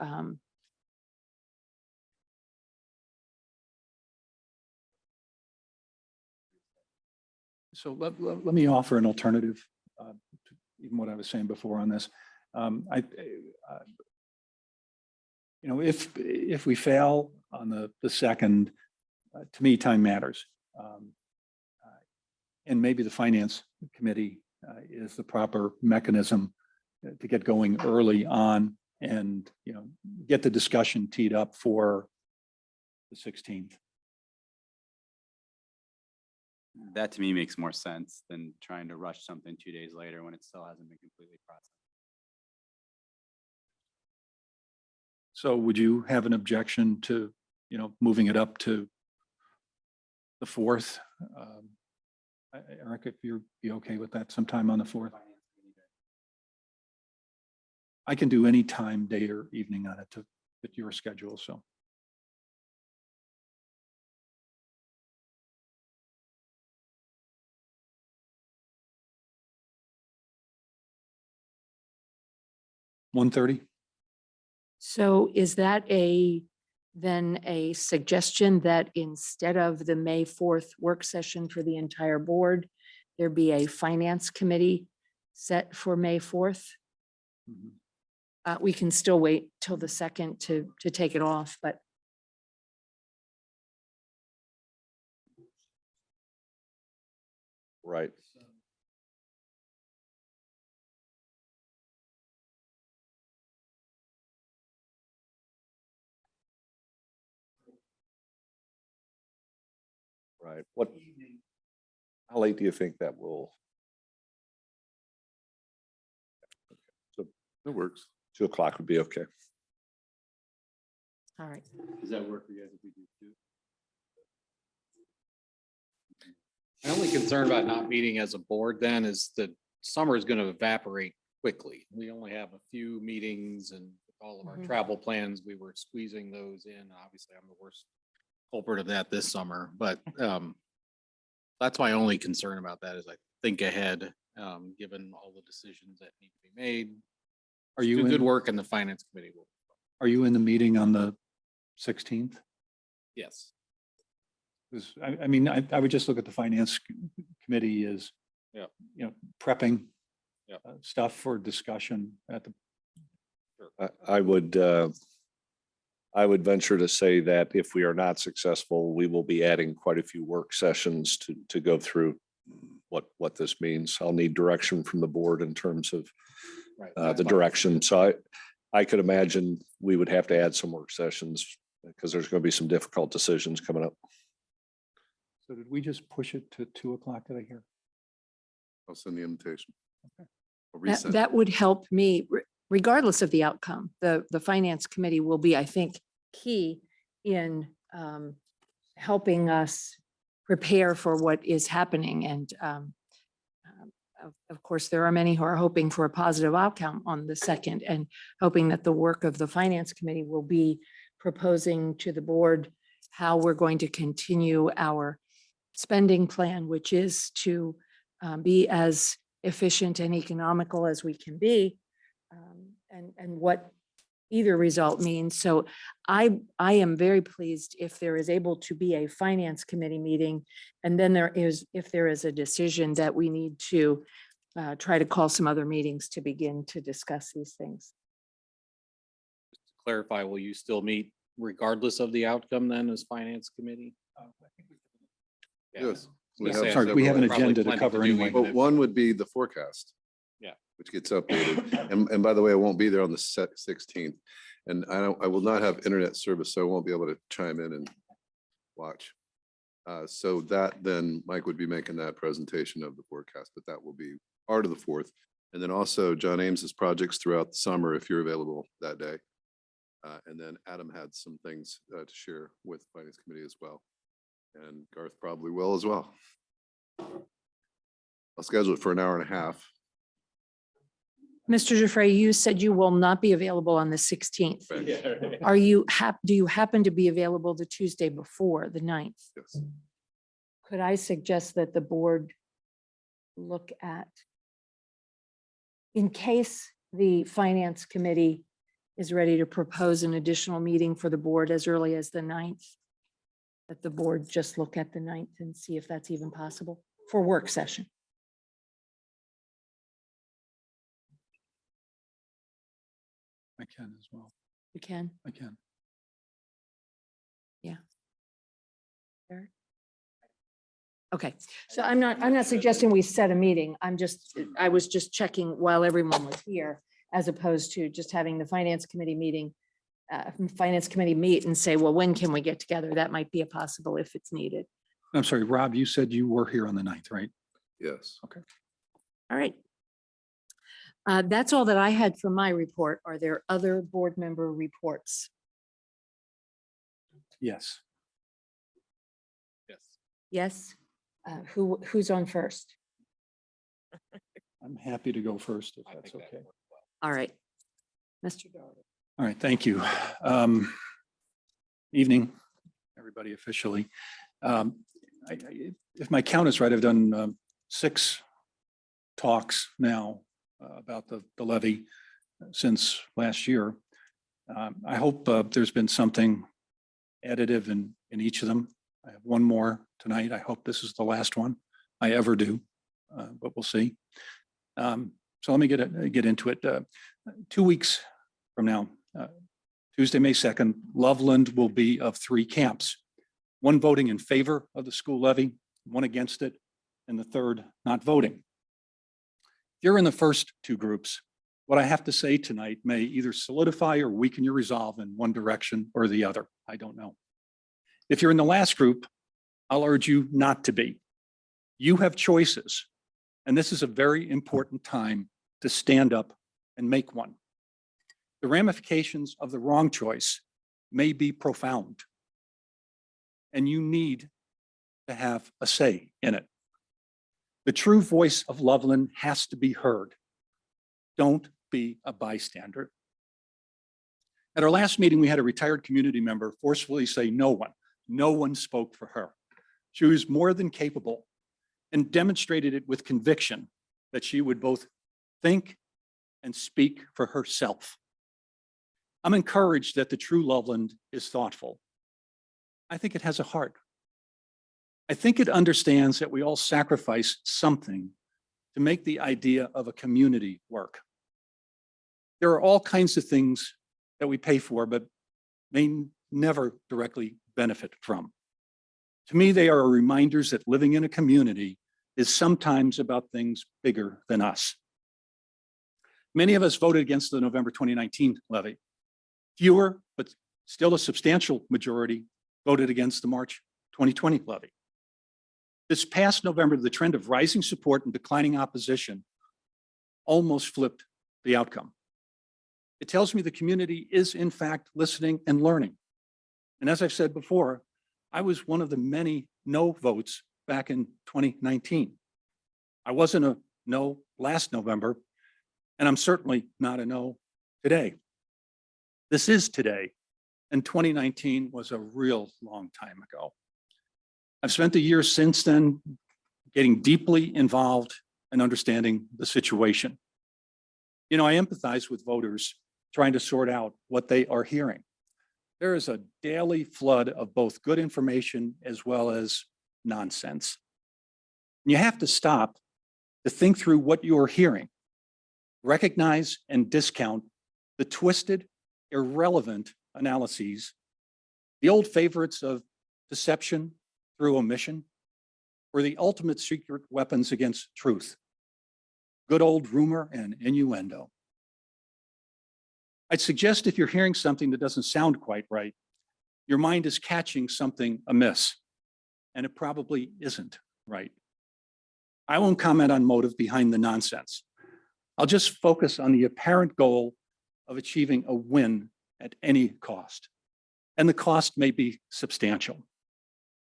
So let me offer an alternative, to even what I was saying before on this. If we fail on the second, to me, time matters. And maybe the finance committee is the proper mechanism to get going early on and, get the discussion teed up for the 16th. That to me makes more sense than trying to rush something 2 days later when it still hasn't been completely processed. So would you have an objection to, moving it up to the 4th? Eric, if you'd be okay with that sometime on the 4th? I can do any time, day or evening on it to fit your schedule, so. $1:30? So is that then a suggestion that instead of the May 4th work session for the entire board, there be a finance committee set for May 4th? Mhm. We can still wait till the 2nd to take it off, but Right. Right. How late do you think that will? So That works. 2 o'clock would be okay. all right. Does that work for you guys if we do two? My only concern about not meeting as a board then is that summer is going to evaporate quickly. We only have a few meetings and with all of our Mhm. travel plans, we were squeezing those in. Obviously, I'm the worst culprit of that this summer, but that's my only concern about that is I think ahead, given all the decisions that need to be made. Are you Do good in, work in the finance committee. are you in the meeting on the 16th? Yes. Because I would just look at the finance committee as, Yeah. Prepping Yeah. stuff for discussion at the. I would venture to say that if we are not successful, we will be adding quite a few work sessions to go through what this means. I'll need direction from the board in terms of the direction. So I could imagine we would have to add some work sessions because there's going to be some difficult decisions coming up. So did we just push it to 2 o'clock? Did I hear? I'll send the invitation. Okay. I'll That, resend. that would help me, regardless of the outcome. The finance committee will be, I think, key in helping us prepare for what is happening. And of course, there are many who are hoping for a positive outcome on the 2nd and hoping that the work of the finance committee will be proposing to the board how we're going to continue our spending plan, which is to be as efficient and economical as we can be, and what either result means. So I am very pleased if there is able to be a finance committee meeting, and then if there is a decision that we need to try to call some other meetings to begin to discuss these things. Just to clarify, will you still meet regardless of the outcome then as finance committee? Yeah. Yes. We have Sorry, we have an several. Probably agenda to plenty to cover do anyway. even Well, one would be the forecast. Yeah. Which gets updated. And by the way, I won't be there on the 16th. And I will not have internet service, so I won't be able to chime in and watch. So that then Mike would be making that presentation of the forecast, but that will be part of the 4th. And then also John Ames's projects throughout the summer, if you're available that day. And then Adam had some things to share with Finance Committee as well. And Garth probably will as well. I'll schedule it for an hour and a half. Mr. Giuffre, you said you will not be available on the 16th. Are you do you happen to be available the Tuesday before, the 9th? Yes. Could I suggest that the board look at, in case the finance committee is ready to propose an additional meeting for the board as early as the 9th, that the board just look at the 9th and see if that's even possible for work session? I can as well. You can. I can. Eric? Okay, so I'm not suggesting we set a meeting. I was just checking while everyone was here, as opposed to just having the finance committee meeting, finance committee meet and say, well, when can we get together? That might be a possible if it's needed. I'm sorry, Rob, you said you were here on the 9th, right? Yes. All right. That's all that I had for my report. Are there other board member reports? Yes. Yes. Yes? Who's on first? I'm happy to go first if that's okay. All right. Mr. Doherty. All right, thank you. Evening, everybody officially. If my count is right, I've done 6 talks now about the levy since last year. I hope there's been something additive in each of them. I have one more tonight. I hope this is the last one I ever do, but we'll see. So let me get into it. 2 weeks from now, Tuesday, May 2nd, Loveland will be of 3 camps. 1 voting in favor of the school levy, 1 against it, and the 3rd not voting. If you're in the first 2 groups, what I have to say tonight may either solidify or weaken your resolve in one direction or the other. I don't know. If you're in the last group, I'll urge you not to be. You have choices, and this is a very important time to stand up and make one. The ramifications of the wrong choice may be profound, and you need to have a say in it. The true voice of Loveland has to be heard. Don't be a bystander. At our last meeting, we had a retired community member forcefully say no one spoke for her. She was more than capable and demonstrated it with conviction that she would both think and speak for herself. I'm encouraged that the true Loveland is thoughtful. I think it has a heart. I think it understands that we all sacrifice something to make the idea of a community work. There are all kinds of things that we pay for, but may never directly benefit from. To me, they are reminders that living in a community is sometimes about things bigger than us. Many of us voted against the November 2019 levy. Fewer, but still a substantial majority, voted against the March 2020 levy. This past November, the trend of rising support and declining opposition almost flipped the outcome. It tells me the community is in fact listening and learning. And as I've said before, I was one of the many no votes back in 2019. I wasn't a no last November, and I'm certainly not a no today. This is today, and 2019 was a real long time ago. I've spent the years since then getting deeply involved and understanding the situation. You know, I empathize with voters trying to sort out what they are hearing. There is a daily flood of both good information as well as nonsense. You have to stop to think through what you are hearing, recognize and discount the twisted, irrelevant analyses, the old favorites of deception through omission, or the ultimate secret weapons against truth, good old rumor and innuendo. I'd suggest if you're hearing something that doesn't sound quite right, your mind is catching something amiss, and it probably isn't right. I won't comment on motive behind the nonsense. I'll just focus on the apparent goal of achieving a win at any cost. And the cost may be substantial.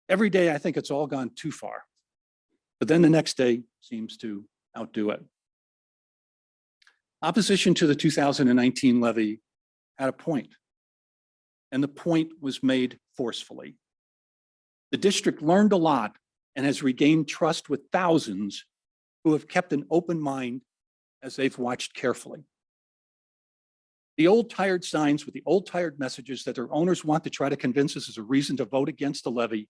Every day, I think it's all gone too far. But then the next day seems to outdo it. Opposition to the 2019 levy had a point, and the point was made forcefully. The district learned a lot and has regained trust with thousands who have kept an open mind as they've watched carefully. The old tired signs with the old tired messages that their owners want to try to convince us is a reason to vote against the levy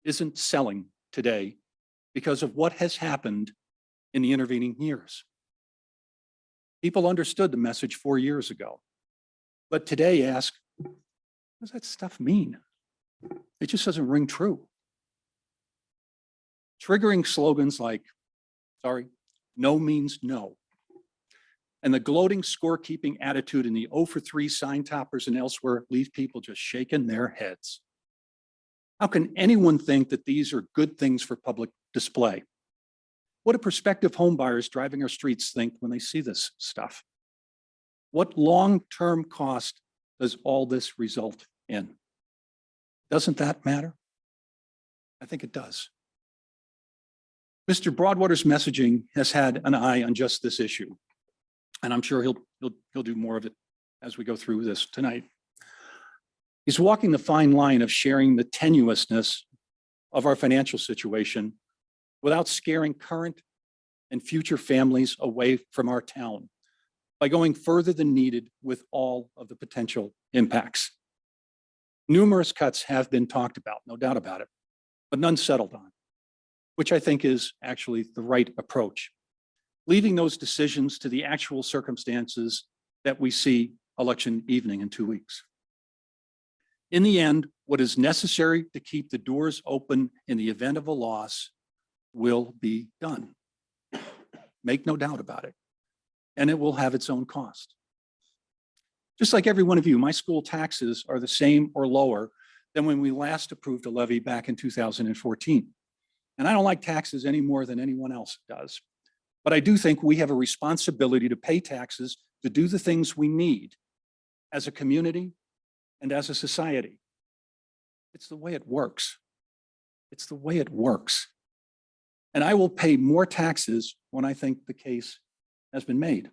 isn't selling today because of what has happened in the intervening years. People understood the message 4 years ago, but today ask, what does that stuff mean? It just doesn't ring true. Triggering slogans like, sorry, no means no. And the gloating scorekeeping attitude in the 0 for 3 sign toppers and elsewhere leave people just shaking their heads. How can anyone think that these are good things for public display? What do prospective home buyers driving our streets think when they see this stuff? What long-term cost does all this result in? Doesn't that matter? I think it does. Mr. Broadwater's messaging has had an eye on just this issue, and I'm sure he'll do more of it as we go through this tonight. He's walking the fine line of sharing the tenuousness of our financial situation without scaring current and future families away from our town by going further than needed with all of the potential impacts. Numerous cuts have been talked about, no doubt about it, but none settled on, which I think is actually the right approach, leaving those decisions to the actual circumstances that we see election evening in 2 weeks. In the end, what is necessary to keep the doors open in the event of a loss will be done. Make no doubt about it. And it will have its own cost. Just like every one of you, my school taxes are the same or lower than when we last approved a levy back in 2014. And I don't like taxes any more than anyone else does. But I do think we have a responsibility to pay taxes to do the things we need as a community and as a society. It's the way it works. It's the way it works. And I will pay more taxes when I think the case has been made.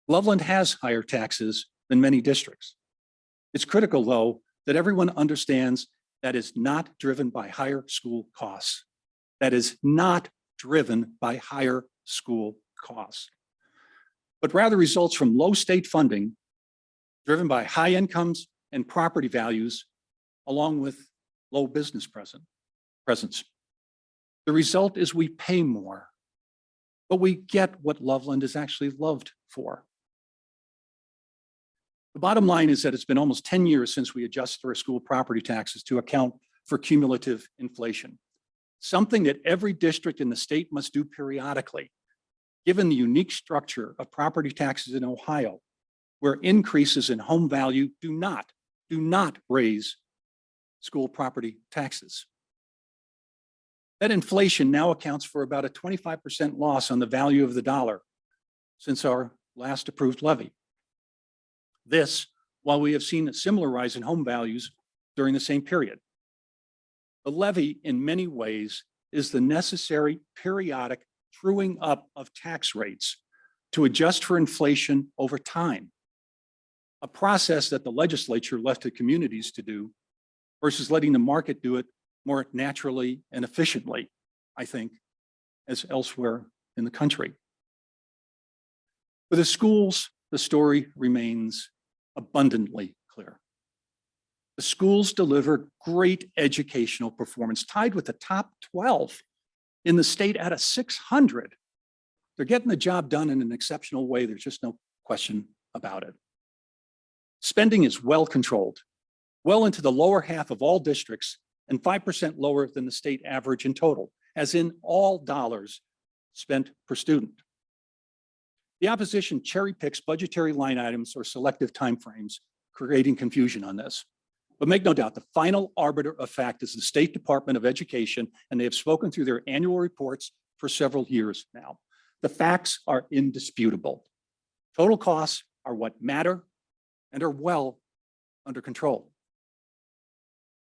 Loveland has higher taxes than many districts. It's critical, though, that everyone understands that is not driven by higher school costs. That is not driven by higher school costs, but rather results from low state funding driven by high incomes and property values, along with low business presence. The result is we pay more, but we get what Loveland is actually loved for. The bottom line is that it's been almost 10 years since we adjusted our school property taxes to account for cumulative inflation, something that every district in the state must do periodically, given the unique structure of property taxes in Ohio, where increases in home value do not raise school property taxes. That inflation now accounts for about a 25% loss on the value of the dollar since our last approved levy. This, while we have seen a similar rise in home values during the same period. The levy, in many ways, is the necessary periodic truing up of tax rates to adjust for inflation over time, a process that the legislature left to communities to do versus letting the market do it more naturally and efficiently, I think, as elsewhere in the country. For the schools, the story remains abundantly clear. The schools delivered great educational performance, tied with the top 12 in the state out of 600. They're getting the job done in an exceptional way. There's just no question about it. Spending is well controlled, well into the lower half of all districts and 5% lower than the state average in total, as in all dollars spent per student. The opposition cherry picks budgetary line items or selective timeframes, creating confusion on this. But make no doubt, the final arbiter of fact is the State Department of Education, and they have spoken through their annual reports for several years now. The facts are indisputable. Total costs are what matter and are well under control.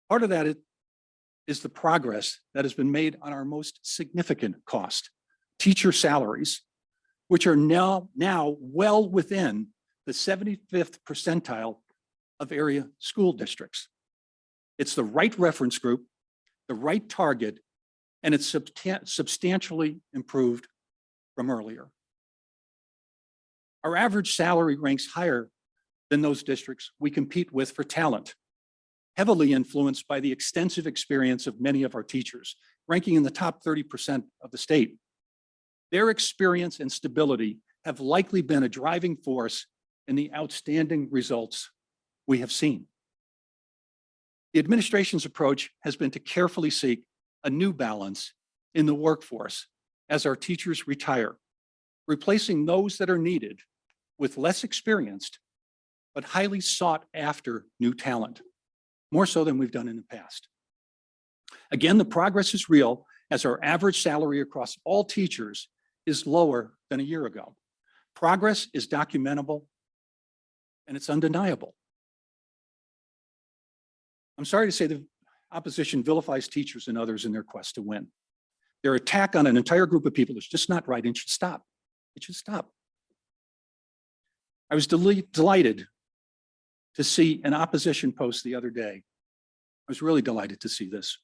Part of that is the progress that has been made on our most significant cost, teacher salaries, which are now well within the 75th percentile of area school districts. It's the right reference group, the right target, and it's substantially improved from earlier. Our average salary ranks higher than those districts we compete with for talent, heavily influenced by the extensive experience of many of our teachers, ranking in the top 30% of the state. Their experience and stability have likely been a driving force in the outstanding results we have seen. The administration's approach has been to carefully seek a new balance in the workforce as our teachers retire, replacing those that are needed with less experienced but highly sought after new talent, more so than we've done in the past. Again, the progress is real as our average salary across all teachers is lower than a year ago. Progress is documentable and it's undeniable. I'm sorry to say the opposition vilifies teachers and others in their quest to win. Their attack on an entire group of people is just not right and should stop. It should stop. I was delighted to see an opposition post the other day. I was really delighted to see this.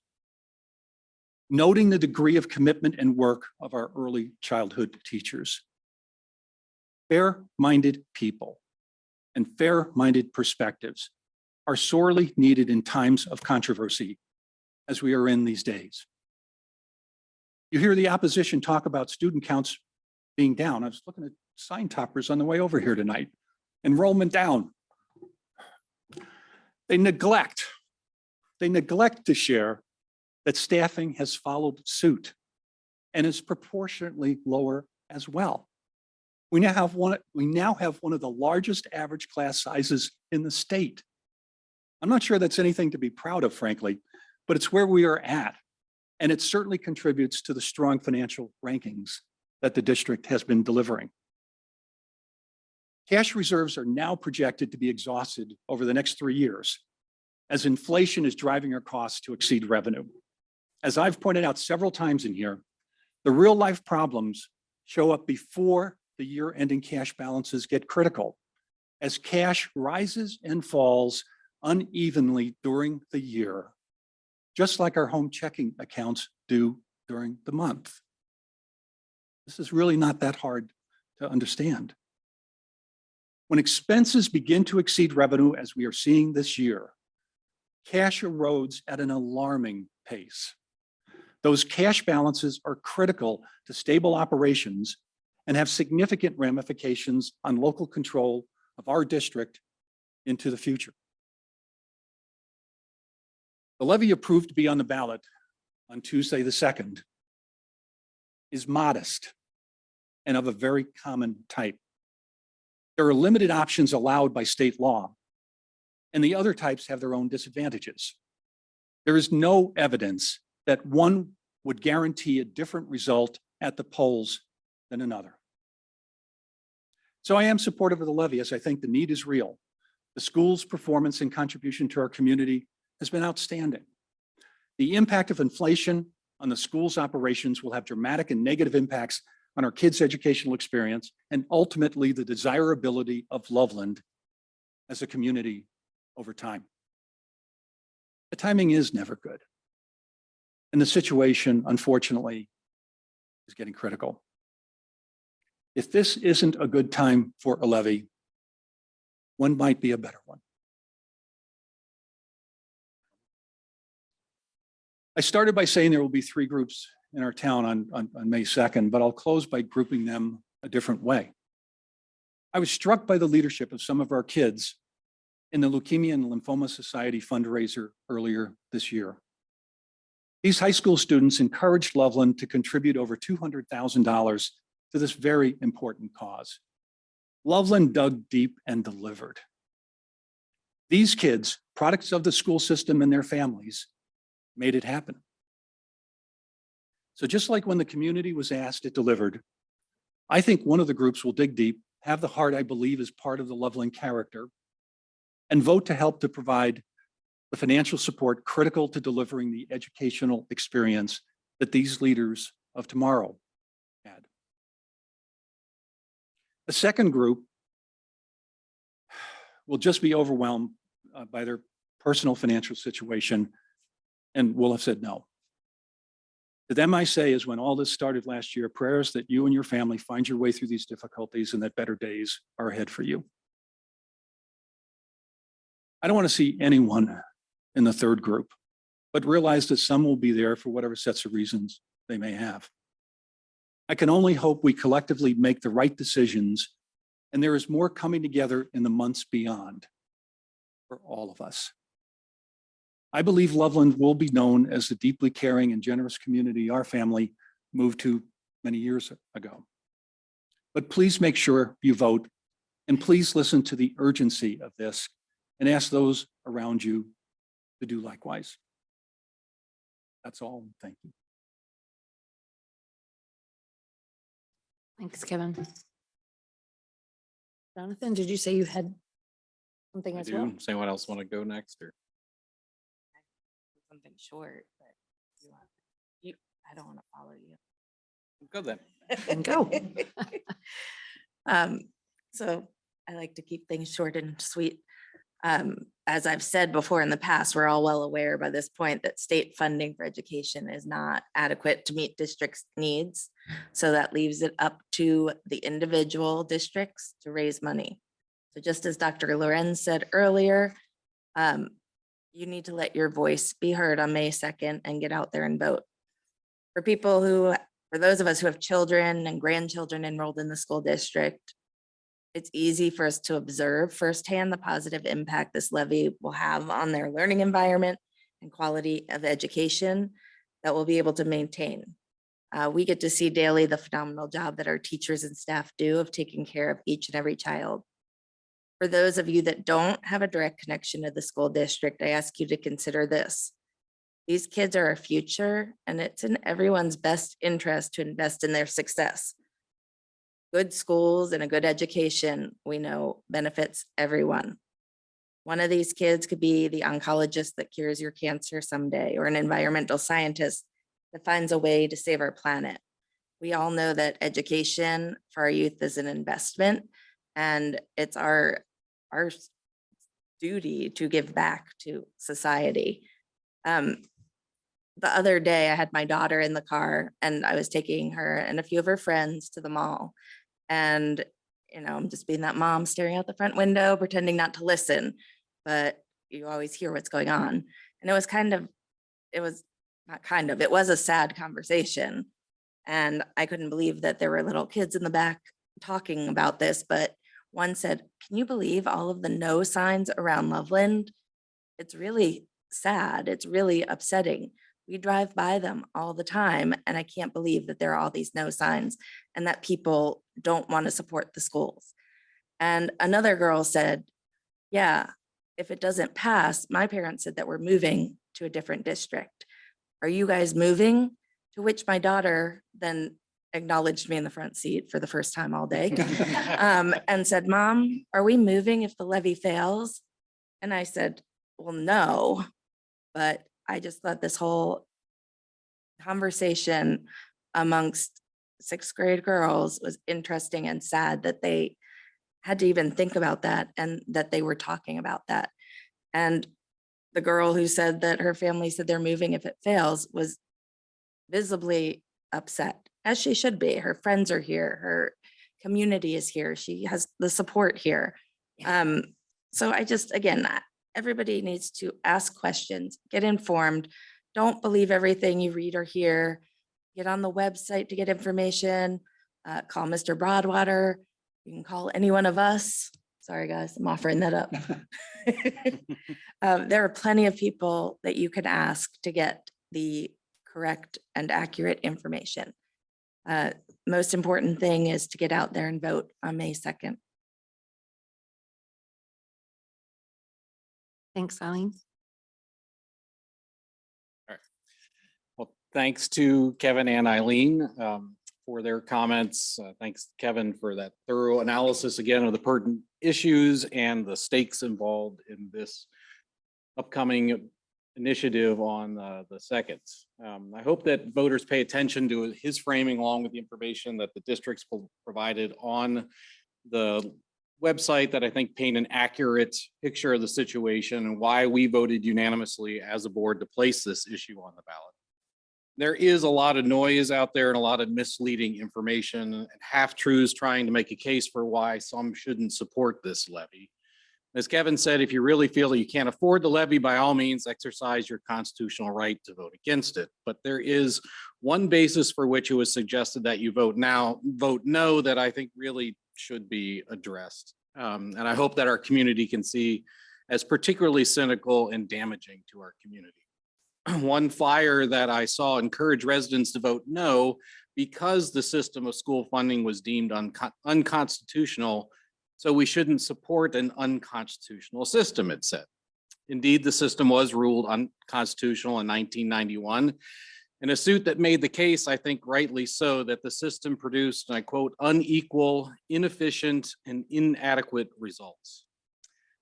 Noting the degree of commitment and work of our early childhood teachers. Fair-minded people and fair-minded perspectives are sorely needed in times of controversy as we are in these days. You hear the opposition talk about student counts being down. I was looking at sign toppers on the way over here tonight. Enrollment down. They neglect to share that staffing has followed suit and is proportionately lower as well. We now have one of the largest average class sizes in the state. I'm not sure that's anything to be proud of, frankly, but it's where we are at. And it certainly contributes to the strong financial rankings that the district has been delivering. Cash reserves are now projected to be exhausted over the next 3 years as inflation is driving our costs to exceed revenue. As I've pointed out several times in here, the real life problems show up before the year-ending cash balances get critical, as cash rises and falls unevenly during the year, just like our home checking accounts do during the month. This is really not that hard to understand. When expenses begin to exceed revenue, as we are seeing this year, cash erodes at an alarming pace. Those cash balances are critical to stable operations and have significant ramifications on local control of our district into the future. The levy approved to be on the ballot on Tuesday the 2nd is modest and of a very common type. There are limited options allowed by state law, and the other types have their own disadvantages. There is no evidence that one would guarantee a different result at the polls than another. So I am supportive of the levy, as I think the need is real. The school's performance and contribution to our community has been outstanding. The impact of inflation on the school's operations will have dramatic and negative impacts on our kids' educational experience and ultimately the desirability of Loveland as a community over time. The timing is never good. And the situation, unfortunately, is getting critical. If this isn't a good time for a levy, one might be a better one. I started by saying there will be 3 groups in our town on May 2nd, but I'll close by grouping them a different way. I was struck by the leadership of some of our kids in the Leukemia and Lymphoma Society fundraiser earlier this year. These high school students encouraged Loveland to contribute over $200,000 to this very important cause. Loveland dug deep and delivered. These kids, products of the school system and their families, made it happen. So just like when the community was asked, it delivered. I think one of the groups will dig deep, have the heart I believe is part of the Loveland character, and vote to help to provide the financial support critical to delivering the educational experience that these leaders of tomorrow had. The second group will just be overwhelmed by their personal financial situation and will have said no. To them, I say, is when all this started last year, prayers that you and your family find your way through these difficulties and that better days are ahead for you. I don't want to see anyone in the third group, but realize that some will be there for whatever sets of reasons they may have. I can only hope we collectively make the right decisions, and there is more coming together in the months beyond for all of us. I believe Loveland will be known as the deeply caring and generous community our family moved to many years ago. But please make sure you vote, and please listen to the urgency of this and ask those around you to do likewise. That's all. Thank you. Thanks, Kevin. Jonathan, did you say you had something I as well? do. Does anyone else want to go next or? Something short, but I don't want to follow you. Go then. And go. So I like to keep things short and sweet. As I've said before in the past, we're all well aware by this point that state funding for education is not adequate to meet districts' needs. So that leaves it up to the individual districts to raise money. So just as Dr. Lorenz said earlier, you need to let your voice be heard on May 2nd and get out there and vote. For those of us who have children and grandchildren enrolled in the school district, it's easy for us to observe firsthand the positive impact this levy will have on their learning environment and quality of education that we'll be able to maintain. We get to see daily the phenomenal job that our teachers and staff do of taking care of each and every child. For those of you that don't have a direct connection to the school district, I ask you to consider this. These kids are our future, and it's in everyone's best interest to invest in their success. Good schools and a good education, we know, benefits everyone. One of these kids could be the oncologist that cures your cancer someday, or an environmental scientist that finds a way to save our planet. We all know that education for our youth is an investment, and it's our duty to give back to society. The other day I had my daughter in the car and I was taking her and a few of her friends to the mall. And, I'm just being that mom staring out the front window, pretending not to listen, but you always hear what's going on. And it was a sad conversation. And I couldn't believe that there were little kids in the back talking about this, but one said, "Can you believe all of the no signs around Loveland?" It's really sad. It's really upsetting. We drive by them all the time, and I can't believe that there are all these no signs and that people don't want to support the schools. And another girl said, "Yeah, if it doesn't pass, my parents said that we're moving to a different district. Are you guys moving?" To which my daughter then acknowledged me in the front seat for the first time all day and said, "Mom, are we moving if the levy fails?" And I said, "Well, no," but I just thought this whole conversation amongst sixth grade girls was interesting and sad that they had to even think about that and that they were talking about that. And the girl who said that her family said they're moving if it fails was visibly upset, as she should be. Her friends are here, her community is here, she has the support here. So again, everybody needs to ask questions, get informed. Don't believe everything you read or hear. Get on the website to get information. Call Mr. Broadwater. You can call any one of us. Sorry, guys, I'm offering that up. There are plenty of people that you can ask to get the correct and accurate information. Most important thing is to get out there and vote on May 2nd. Thanks, Eileen. Well, thanks to Kevin and Eileen for their comments. Thanks, Kevin, for that thorough analysis again of the pertinent issues and the stakes involved in this upcoming initiative on the second. I hope that voters pay attention to his framing along with the information that the districts provided on the website that I think paint an accurate picture of the situation and why we voted unanimously as a board to place this issue on the ballot. There is a lot of noise out there and a lot of misleading information and half-truths trying to make a case for why some shouldn't support this levy. As Kevin said, if you really feel that you can't afford the levy, by all means, exercise your constitutional right to vote against it. But there is one basis for which it was suggested that you vote no, that I think really should be addressed. And I hope that our community can see as particularly cynical and damaging to our community. One flyer that I saw encouraged residents to vote no because the system of school funding was deemed unconstitutional. So we shouldn't support an unconstitutional system, it said. Indeed, the system was ruled unconstitutional in 1991 in a suit that made the case, I think rightly so, that the system produced, and I quote, unequal, inefficient, and inadequate results.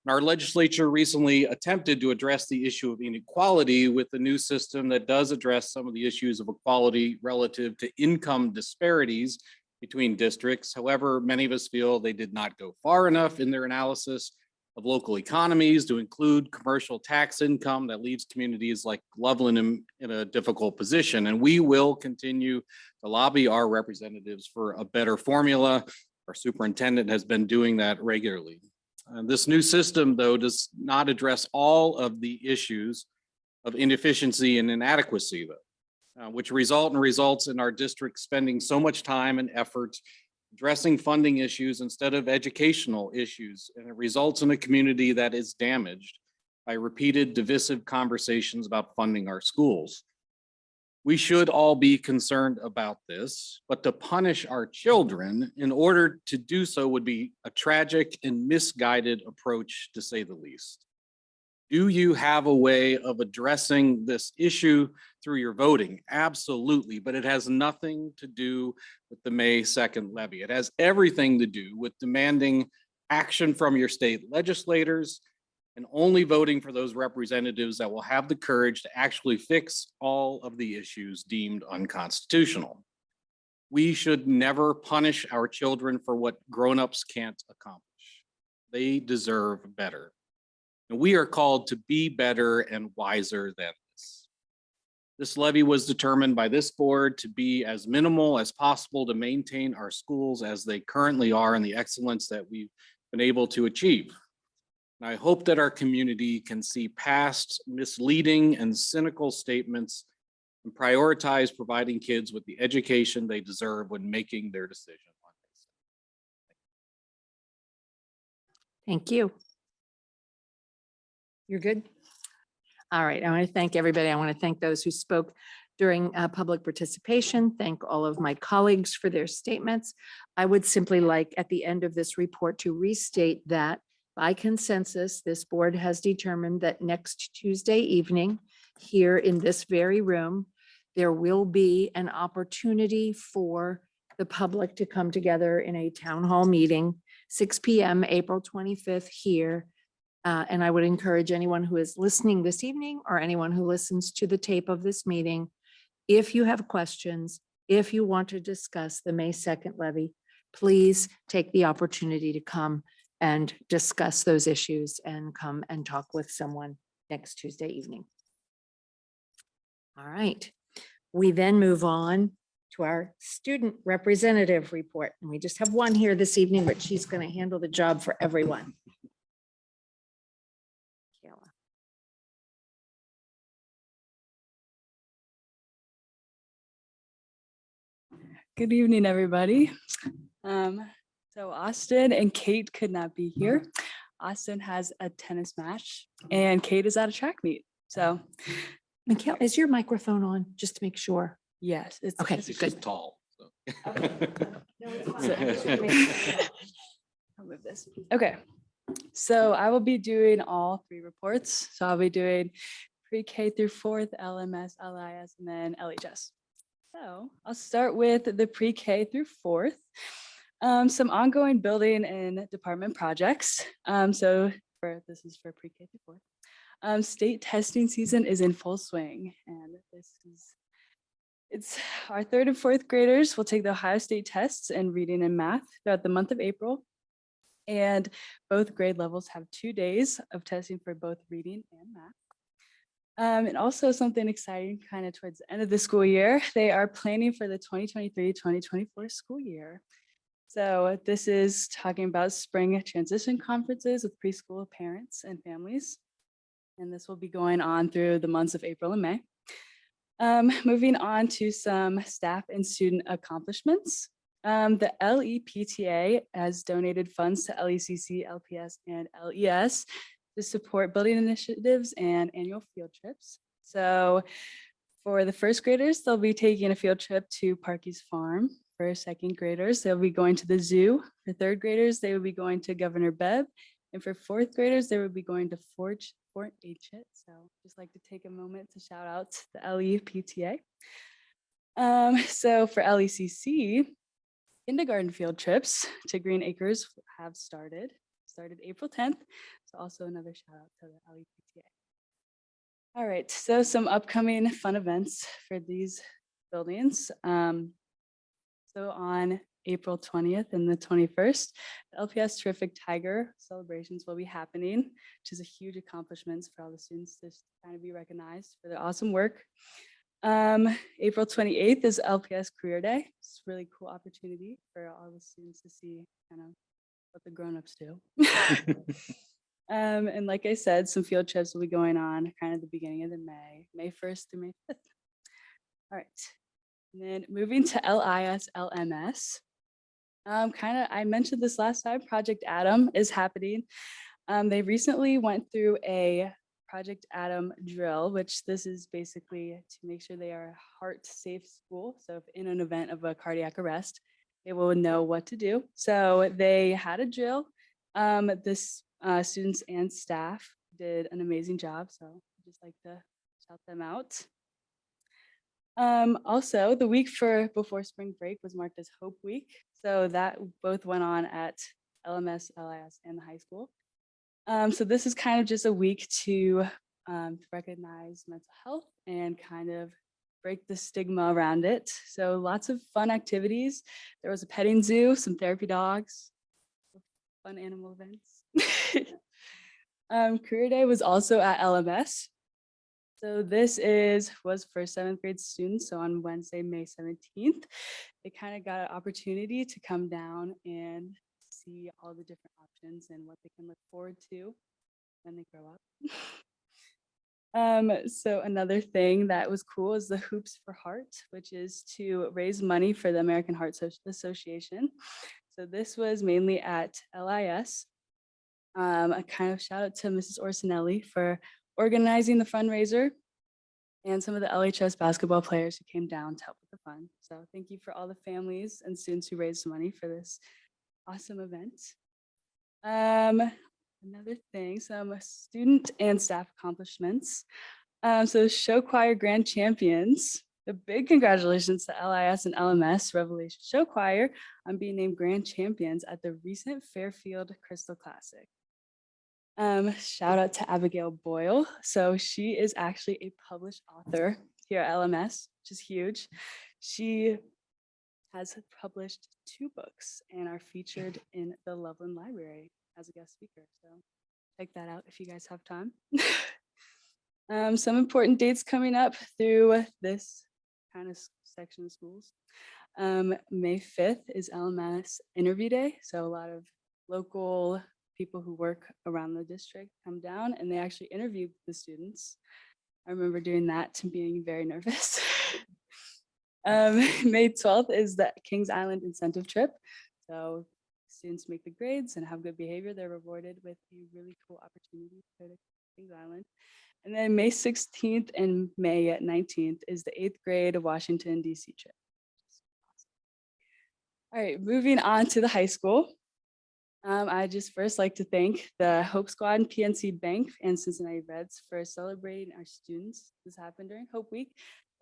And our legislature recently attempted to address the issue of inequality with the new system that does address some of the issues of equality relative to income disparities between districts. However, many of us feel they did not go far enough in their analysis of local economies to include commercial tax income that leaves communities like Loveland in a difficult position. And we will continue to lobby our representatives for a better formula. Our superintendent has been doing that regularly. This new system, though, does not address all of the issues of inefficiency and inadequacy, though, which results in our district spending so much time and effort addressing funding issues instead of educational issues. And it results in a community that is damaged by repeated divisive conversations about funding our schools. We should all be concerned about this, but to punish our children in order to do so would be a tragic and misguided approach, to say the least. Do you have a way of addressing this issue through your voting? Absolutely, but it has nothing to do with the May 2nd levy. It has everything to do with demanding action from your state legislators and only voting for those representatives that will have the courage to actually fix all of the issues deemed unconstitutional. We should never punish our children for what grown-ups can't accomplish. They deserve better. And we are called to be better and wiser than this. This levy was determined by this board to be as minimal as possible to maintain our schools as they currently are and the excellence that we've been able to achieve. And I hope that our community can see past misleading and cynical statements and prioritize providing kids with the education they deserve when making their decision on this. Thank you. You're good? All right, I want to thank everybody. I want to thank those who spoke during public participation. Thank all of my colleagues for their statements. I would simply like at the end of this report to restate that by consensus, this board has determined that next Tuesday evening here in this very room, there will be an opportunity for the public to come together in a town hall meeting, 6 p.m. April 25th here. And I would encourage anyone who is listening this evening or anyone who listens to the tape of this meeting, if you have questions, if you want to discuss the May 2nd levy, please take the opportunity to come and discuss those issues and come and talk with someone next Tuesday evening. All right, we then move on to our student representative report. And we just have one here this evening, but she's going to handle the job for everyone. Kayla. Good evening, everybody. So Austin and Kate could not be here. Austin has a tennis match and Kate is at a track meet. So Mikhail, is your microphone on, just to make sure? yes, it's Okay, She's good. just tall. So. I'll move this. Okay. So I will be doing all three reports. So I'll be doing pre-K through fourth, LMS, LIS, and then LHS. So I'll start with the pre-K through fourth. Some ongoing building and department projects. This is for pre-K through fourth. State testing season is in full swing, and it's our third and fourth graders will take the Ohio State tests in reading and math throughout the month of April. And both grade levels have 2 days of testing for both reading and math. And also something exciting kind of towards the end of the school year, they are planning for the 2023-2024 school year. So this is talking about spring transition conferences with preschool parents and families. And this will be going on through the months of April and May. Moving on to some staff and student accomplishments. The LEPTA has donated funds to LECC, LPS, and LES to support building initiatives and annual field trips. So for the first graders, they'll be taking a field trip to Parky's Farm. For second graders, they'll be going to the zoo. For third graders, they will be going to Governor Bev. And for fourth graders, they will be going to Fort H.it. So just like to take a moment to shout out to the LEPTA. So for LECC, kindergarten field trips to Green Acres have started April 10th. So also another shout out to the LEPTA. All right, so some upcoming fun events for these buildings. So on April 20th and the 21st, the LPS Terrific Tiger celebrations will be happening, which is a huge accomplishment for all the students to kind of be recognized for their awesome work. April 28th is LPS Career Day. It's a really cool opportunity for all the students to see kind of what the grown-ups do. And like I said, some field trips will be going on kind of the beginning of the May 1st through May 5th. All right. And then moving to LIS, LMS. I mentioned this last time, Project Adam is happening. They recently went through a Project Adam drill, which this is basically to make sure they are a heart-safe school. So if in an event of a cardiac arrest, they will know what to do. So they had a drill. Students and staff did an amazing job. So I'd just like to shout them out. Also, the week before spring break was marked as Hope Week. So that both went on at LMS, LIS, and the high school. So this is kind of just a week to recognize mental health and kind of break the stigma around it. So lots of fun activities. There was a petting zoo, some therapy dogs, fun animal events. Career Day was also at LMS. So this was for 7th grade students. So on Wednesday, May 17th, they kind of got an opportunity to come down and see all the different options and what they can look forward to when they grow up. So another thing that was cool is the Hoops for Heart, which is to raise money for the American Heart Association. So this was mainly at LIS. A kind of shout out to Mrs. Orsinelli for organizing the fundraiser and some of the LHS basketball players who came down to help with the fund. So thank you for all the families and students who raised money for this awesome event. Another thing, some student and staff accomplishments. So show choir grand champions. A big congratulations to LIS and LMS Revelation Show Choir on being named grand champions at the recent Fairfield Crystal Classic. Shout out to Abigail Boyle. So she is actually a published author here at LMS, which is huge. She has published 2 books and are featured in the Loveland Library as a guest speaker. So check that out if you guys have time. Some important dates coming up through this kind of section of schools. May 5th is LMS Interview Day. So a lot of local people who work around the district come down and they actually interview the students. I remember doing that and being very nervous. May 12th is the Kings Island incentive trip. So students make the grades and have good behavior. They're rewarded with a really cool opportunity to go to Kings Island. And then May 16th and May 19th is the 8th grade Washington, DC trip. All right, moving on to the high school. I just first like to thank the Hope Squad and PNC Bank and Cincinnati Reds for celebrating our students. This happened during Hope Week.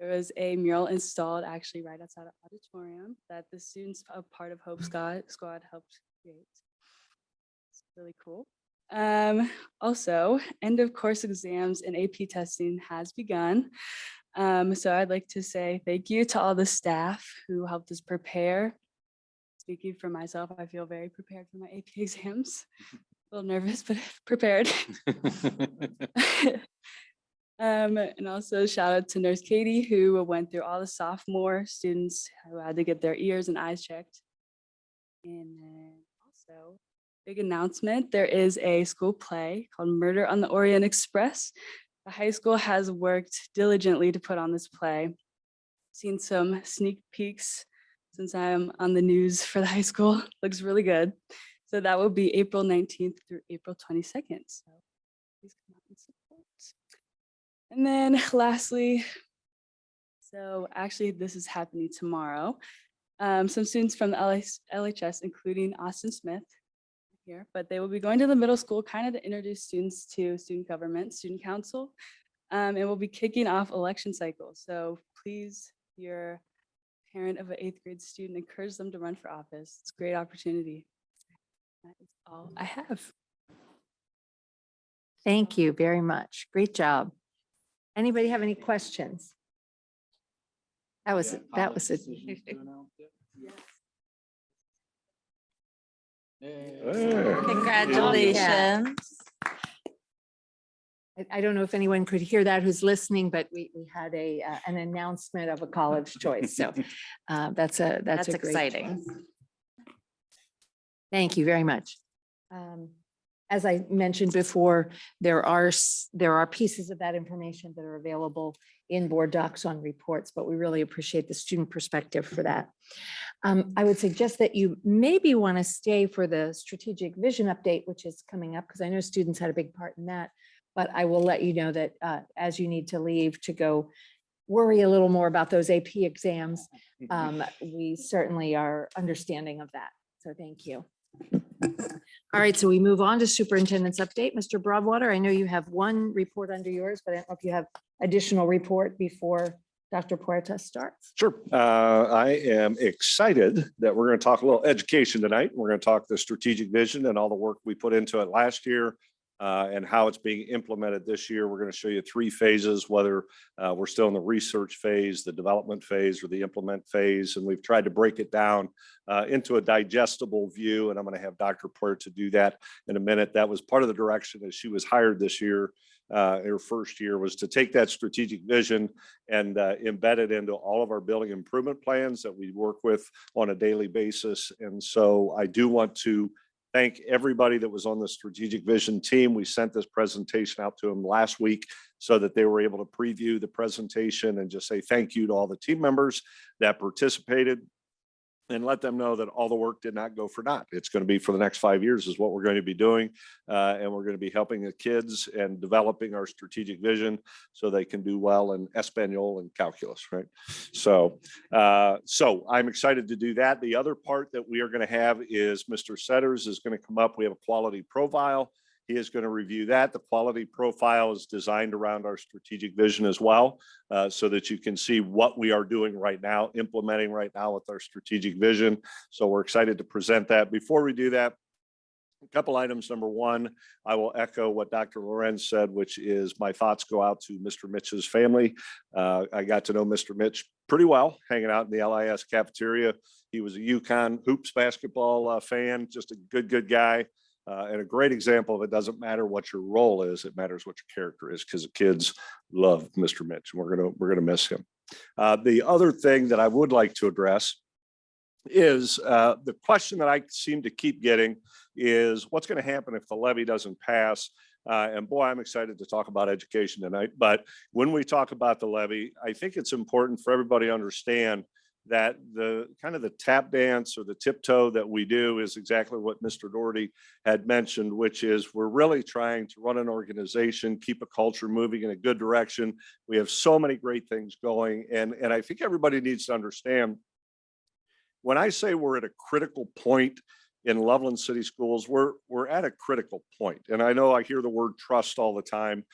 There was a mural installed actually right outside the auditorium that the students, a part of Hope Squad helped create. It's really cool. Also, end of course exams and AP testing has begun. So I'd like to say thank you to all the staff who helped us prepare. Speaking for myself, I feel very prepared for my AP exams. A little nervous, but prepared. And also shout out to Nurse Katie, who went through all the sophomore students who had to get their ears and eyes checked. And then also, big announcement, there is a school play called Murder on the Orient Express. The high school has worked diligently to put on this play. Seen some sneak peeks since I'm on the news for the high school. Looks really good. So that will be April 19th through April 22nd. So please come out and support. And then lastly, so actually this is happening tomorrow. Some students from the LHS, including Austin Smith here, but they will be going to the middle school kind of to introduce students to student government, student council, and we'll be kicking off election cycle. So please, if you're a parent of an 8th grade student, encourage them to run for office. It's a great opportunity. That is all I have. Thank you very much. Great job. Anybody have any questions? That was it. Congratulations. I don't know if anyone could hear that who's listening, but we had an announcement of a college choice. So that's a great exciting. Thank you very much. As I mentioned before, there are pieces of that information that are available in board docs on reports, but we really appreciate the student perspective for that. I would suggest that you maybe want to stay for the strategic vision update, which is coming up, because I know students had a big part in that, but I will let you know that as you need to leave to go worry a little more about those AP exams, we certainly are understanding of that. So thank you. All right, so we move on to superintendent's update. Mr. Broadwater, I know you have one report under yours, but I don't know if you have additional report before Dr. Puerta starts. Sure. I am excited that we're going to talk a little education tonight. We're going to talk the strategic vision and all the work we put into it last year and how it's being implemented this year. We're going to show you 3 phases, whether we're still in the research phase, the development phase, or the implement phase. And we've tried to break it down into a digestible view. And I'm going to have Dr. Puerta do that in a minute. That was part of the direction as she was hired this year. Her first year was to take that strategic vision and embed it into all of our building improvement plans that we work with on a daily basis. And so I do want to thank everybody that was on the strategic vision team. We sent this presentation out to them last week so that they were able to preview the presentation and just say thank you to all the team members that participated and let them know that all the work did not go for naught. It's going to be for the next 5 years is what we're going to be doing. And we're going to be helping the kids and developing our strategic vision so they can do well in Espanol and calculus, right? So I'm excited to do that. The other part that we are going to have is Mr. Setters is going to come up. We have a quality profile. He is going to review that. The quality profile is designed around our strategic vision as well, so that you can see what we are doing right now, implementing right now with our strategic vision. So we're excited to present that. Before we do that, a couple items. Number one, I will echo what Dr. Lorenz said, which is my thoughts go out to Mr. Mitch's family. I got to know Mr. Mitch pretty well, hanging out in the LIS cafeteria. He was a UConn hoops basketball fan, just a good guy. And a great example of it doesn't matter what your role is, it matters what your character is, because the kids love Mr. Mitch. And we're gonna miss him. The other thing that I would like to address is the question that I seem to keep getting is what's going to happen if the levy doesn't pass? And boy, I'm excited to talk about education tonight. But when we talk about the levy, I think it's important for everybody to understand that the kind of the tap dance or the tiptoe that we do is exactly what Mr. Doherty had mentioned, which is we're really trying to run an organization, keep a culture moving in a good direction. We have so many great things going. And I think everybody needs to understand when I say we're at a critical point in Loveland City Schools, we're at a critical point. And I know I hear the word trust all the time.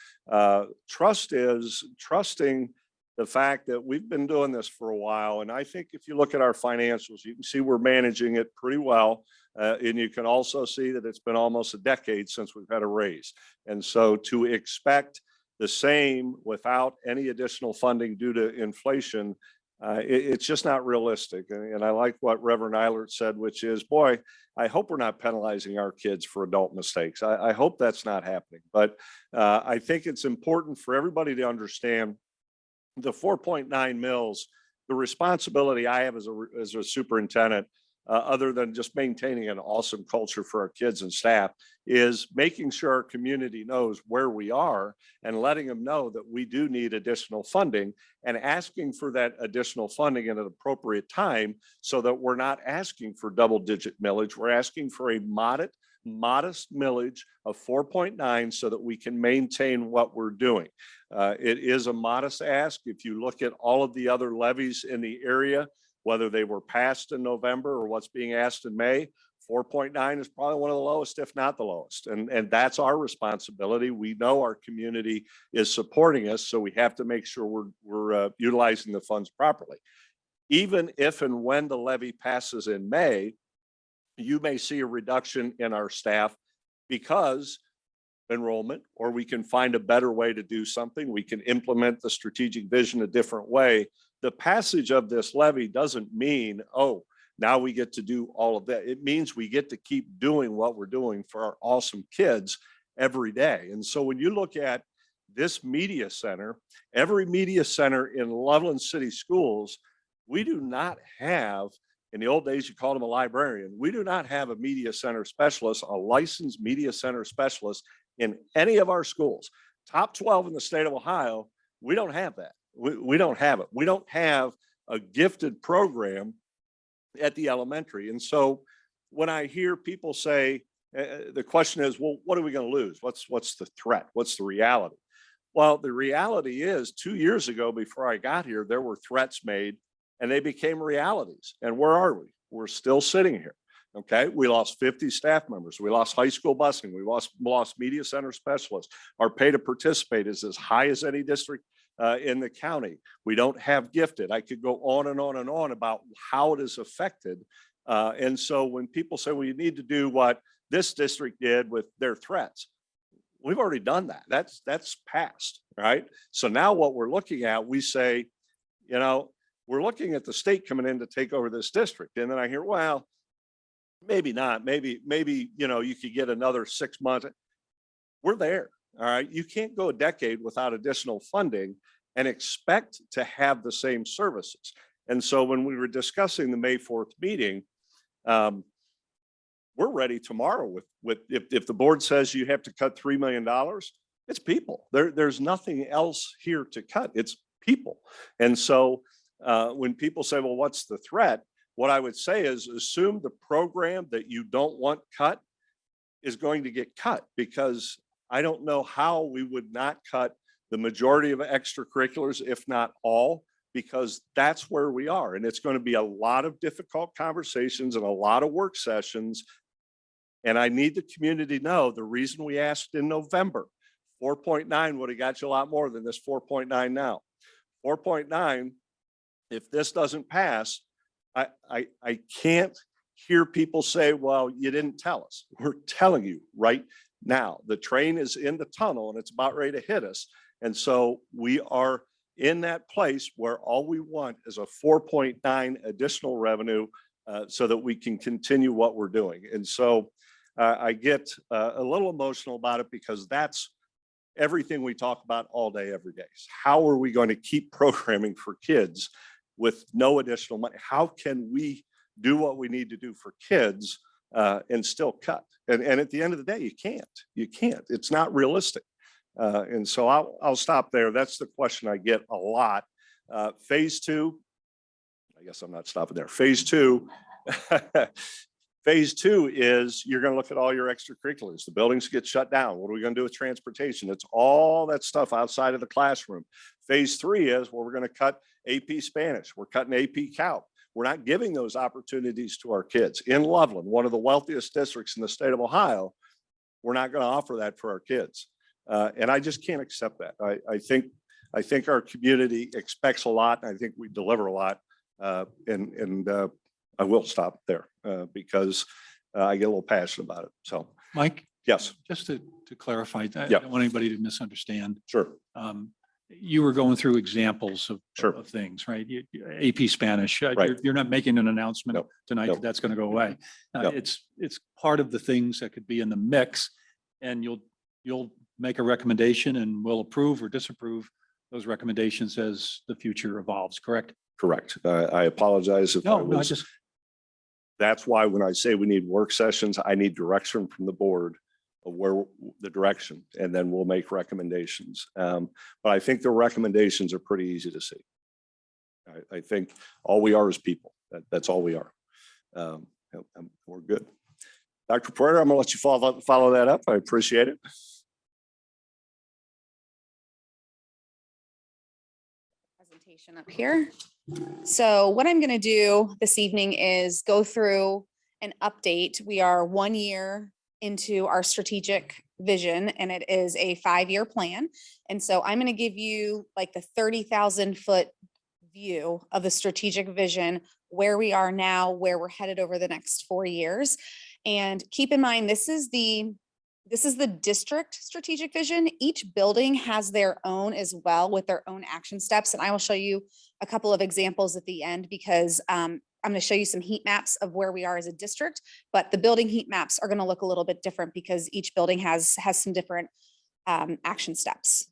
Trust is trusting the fact that we've been doing this for a while. And I think if you look at our financials, you can see we're managing it pretty well. And you can also see that it's been almost a decade since we've had a raise. And so to expect the same without any additional funding due to inflation, it's just not realistic. And I like what Reverend Eilert said, which is, boy, I hope we're not penalizing our kids for adult mistakes. I hope that's not happening. But I think it's important for everybody to understand the 4.9 mils, the responsibility I have as a superintendent, other than just maintaining an awesome culture for our kids and staff, is making sure our community knows where we are and letting them know that we do need additional funding and asking for that additional funding at an appropriate time so that we're not asking for double-digit millage. We're asking for a modest millage of 4.9 so that we can maintain what we're doing. It is a modest ask. If you look at all of the other levies in the area, whether they were passed in November or what's being asked in May, 4.9 is probably one of the lowest, if not the lowest. And that's our responsibility. We know our community is supporting us, so we have to make sure we're utilizing the funds properly. Even if and when the levy passes in May, you may see a reduction in our staff because enrollment, or we can find a better way to do something. We can implement the strategic vision a different way. The passage of this levy doesn't mean, oh, now we get to do all of that. It means we get to keep doing what we're doing for our awesome kids every day. And so when you look at this media center, every media center in Loveland City Schools, we do not have, in the old days, you called him a librarian. We do not have a media center specialist, a licensed media center specialist in any of our schools. Top 12 in the state of Ohio, we don't have that. We don't have it. We don't have a gifted program at the elementary. And so when I hear people say, the question is, well, what are we going to lose? What's the threat? What's the reality? Well, the reality is 2 years ago, before I got here, there were threats made and they became realities. And where are we? We're still sitting here. Okay, we lost 50 staff members. We lost high school busing. We lost media center specialists. Our pay to participate is as high as any district in the county. We don't have gifted. I could go on and on and on about how it is affected. And so when people say, well, you need to do what this district did with their threats, we've already done that. That's past, right? So now what we're looking at, we say, you know, we're looking at the state coming in to take over this district. And then I hear, well, maybe not, maybe, you know, you could get another 6 months. We're there. All right. You can't go a decade without additional funding and expect to have the same services. And so when we were discussing the May 4th meeting, we're ready tomorrow with if the board says you have to cut $3 million, it's people. There's nothing else here to cut. It's people. And so when people say, well, what's the threat? What I would say is assume the program that you don't want cut is going to get cut, because I don't know how we would not cut the majority of extracurriculars, if not all, because that's where we are. And it's going to be a lot of difficult conversations and a lot of work sessions. And I need the community to know the reason we asked in November, 4.9 would have got you a lot more than this 4.9 now. 4.9, if this doesn't pass, I can't hear people say, well, you didn't tell us. We're telling you right now. The train is in the tunnel and it's about ready to hit us. And so we are in that place where all we want is a 4.9 additional revenue so that we can continue what we're doing. And so I get a little emotional about it, because that's everything we talk about all day, every day. How are we going to keep programming for kids with no additional money? How can we do what we need to do for kids and still cut? And at the end of the day, you can't. It's not realistic. And so I'll stop there. That's the question I get a lot. Phase two, I guess I'm not stopping there. Phase two, phase two is you're going to look at all your extracurriculars. The buildings get shut down. What are we going to do with transportation? It's all that stuff outside of the classroom. Phase three is, well, we're going to cut AP Spanish. We're cutting AP Calc. We're not giving those opportunities to our kids. In Loveland, one of the wealthiest districts in the state of Ohio, we're not going to offer that for our kids. And I just can't accept that. I think our community expects a lot, and I think we deliver a lot. And I will stop there because I get a little passionate about it. So, Mike, yes, just to clarify, I Yeah. don't want anybody to misunderstand. sure. You were going through examples Sure. of things, right? AP Spanish, Right. you're not making an announcement No, tonight no. that that's going to go away. No. It's part of the things that could be in the mix, and you'll make a recommendation and we'll approve or disapprove those recommendations as the future evolves, correct? Correct. I apologize if I No, I was, just, that's why when I say we need work sessions, I need direction from the board of where the direction, and then we'll make recommendations. But I think the recommendations are pretty easy to see. I think all we are is people. That's all we are. We're good. Dr. Porter, I'm gonna let you follow that up. I appreciate it. Presentation up here. So what I'm going to do this evening is go through an update. We are 1 year into our strategic vision, and it is a 5-year plan. And so I'm going to give you like the 30,000-foot view of the strategic vision, where we are now, where we're headed over the next 4 years. And keep in mind, this is the district strategic vision. Each building has their own as well, with their own action steps. And I will show you a couple of examples at the end, because I'm going to show you some heat maps of where we are as a district, but the building heat maps are going to look a little bit different because each building has some different action steps.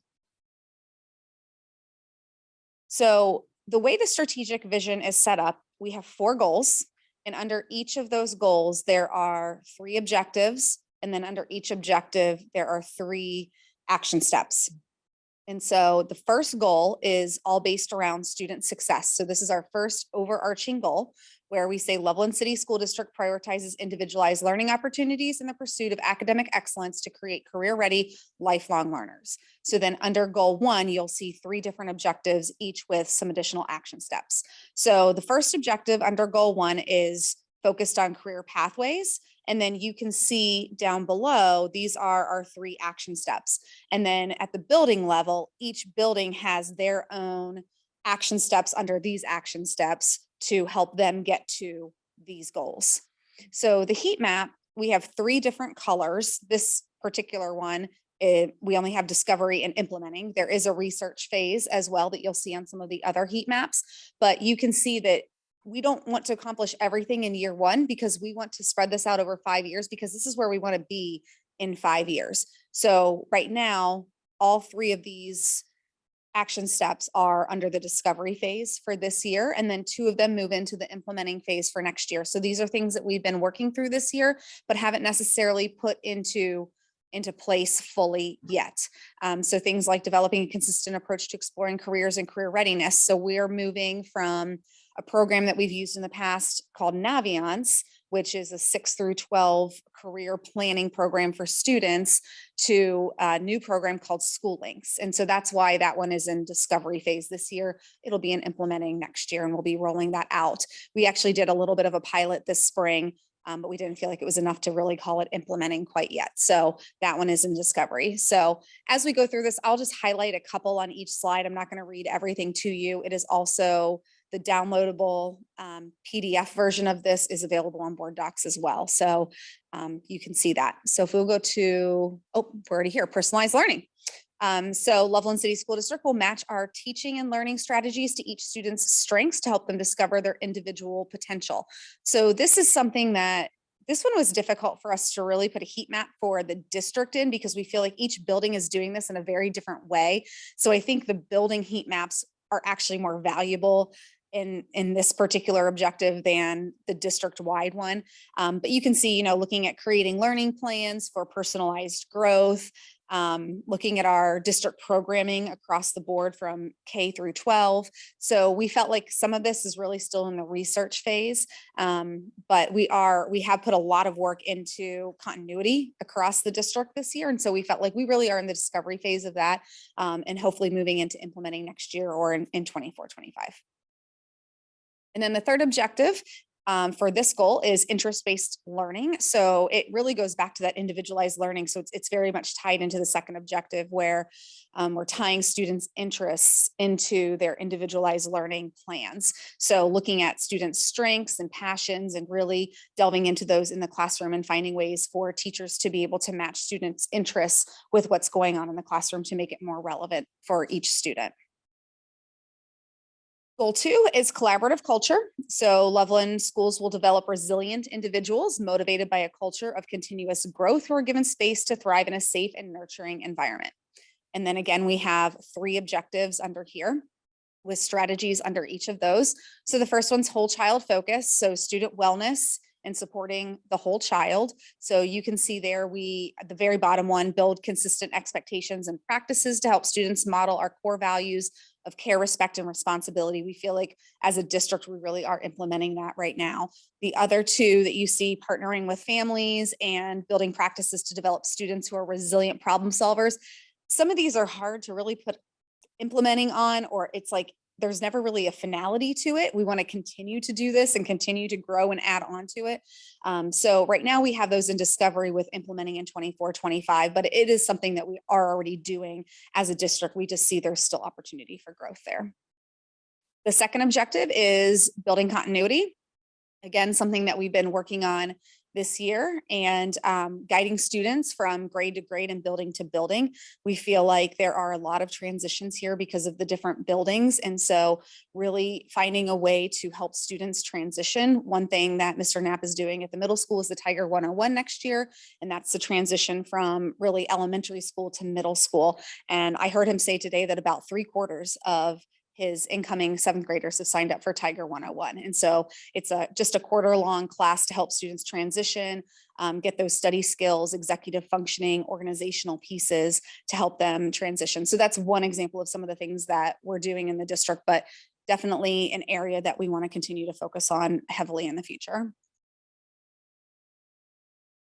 So the way the strategic vision is set up, we have 4 goals, and under each of those goals, there are 3 objectives. And then under each objective, there are 3 action steps. And so the first goal is all based around student success. So this is our first overarching goal, where we say Loveland City School District prioritizes individualized learning opportunities in the pursuit of academic excellence to create career-ready, lifelong learners. So then under goal 1, you'll see 3 different objectives, each with some additional action steps. So the first objective under goal 1 is focused on career pathways. And then you can see down below, these are our 3 action steps. And then at the building level, each building has their own action steps under these action steps to help them get to these goals. So the heat map, we have 3 different colors. This particular one, we only have discovery and implementing. There is a research phase as well that you'll see on some of the other heat maps, but you can see that we don't want to accomplish everything in year 1, because we want to spread this out over 5 years, because this is where we want to be in 5 years. So right now, all 3 of these action steps are under the discovery phase for this year, and then 2 of them move into the implementing phase for next year. So these are things that we've been working through this year, but haven't necessarily put into place fully yet. So things like developing a consistent approach to exploring careers and career readiness. So we're moving from a program that we've used in the past called Naviance, which is a 6 through 12 career planning program for students, to a new program called School Links. And so that's why that one is in discovery phase this year. It'll be in implementing next year, and we'll be rolling that out. We actually did a little bit of a pilot this spring, but we didn't feel like it was enough to really call it implementing quite yet. So that one is in discovery. So as we go through this, I'll just highlight a couple on each slide. I'm not going to read everything to you. It is also the downloadable PDF version of this is available on Board Docs as well. So you can see that. So if we'll go to, we're already here, personalized learning. So Loveland City School District will match our teaching and learning strategies to each student's strengths to help them discover their individual potential. So this is something that, this one was difficult for us to really put a heat map for the district in, because we feel like each building is doing this in a very different way. So I think the building heat maps are actually more valuable in this particular objective than the district-wide one. But you can see, looking at creating learning plans for personalized growth, looking at our district programming across the board from K through 12. So we felt like some of this is really still in the research phase, but we have put a lot of work into continuity across the district this year. And so we felt like we really are in the discovery phase of that, and hopefully moving into implementing next year or in 24-25. And then the third objective for this goal is interest-based learning. So it really goes back to that individualized learning. So it's very much tied into the second objective where we're tying students' interests into their individualized learning plans. So looking at students' strengths and passions and really delving into those in the classroom and finding ways for teachers to be able to match students' interests with what's going on in the classroom to make it more relevant for each student. Goal 2 is collaborative culture. So Loveland schools will develop resilient individuals motivated by a culture of continuous growth who are given space to thrive in a safe and nurturing environment. And then again, we have 3 objectives under here with strategies under each of those. So the first one's whole child focus. So student wellness and supporting the whole child. So you can see there, we, at the very bottom one, build consistent expectations and practices to help students model our core values of care, respect, and responsibility. We feel like as a district, we really are implementing that right now. The other 2 that you see, partnering with families and building practices to develop students who are resilient problem solvers. Some of these are hard to really put implementing on, or it's like there's never really a finality to it. We want to continue to do this and continue to grow and add on to it. So right now we have those in discovery with implementing in 24-25, but it is something that we are already doing as a district. We just see there's still opportunity for growth there. The second objective is building continuity. Again, something that we've been working on this year and guiding students from grade to grade and building to building. We feel like there are a lot of transitions here because of the different buildings. And so really finding a way to help students transition. One thing that Mr. Knapp is doing at the middle school is the Tiger 101 next year. And that's the transition from really elementary school to middle school. And I heard him say today that about 3/4 of his incoming 7th graders have signed up for Tiger 101. And so it's just a quarter-long class to help students transition, get those study skills, executive functioning, organizational pieces to help them transition. So that's one example of some of the things that we're doing in the district, but definitely an area that we want to continue to focus on heavily in the future.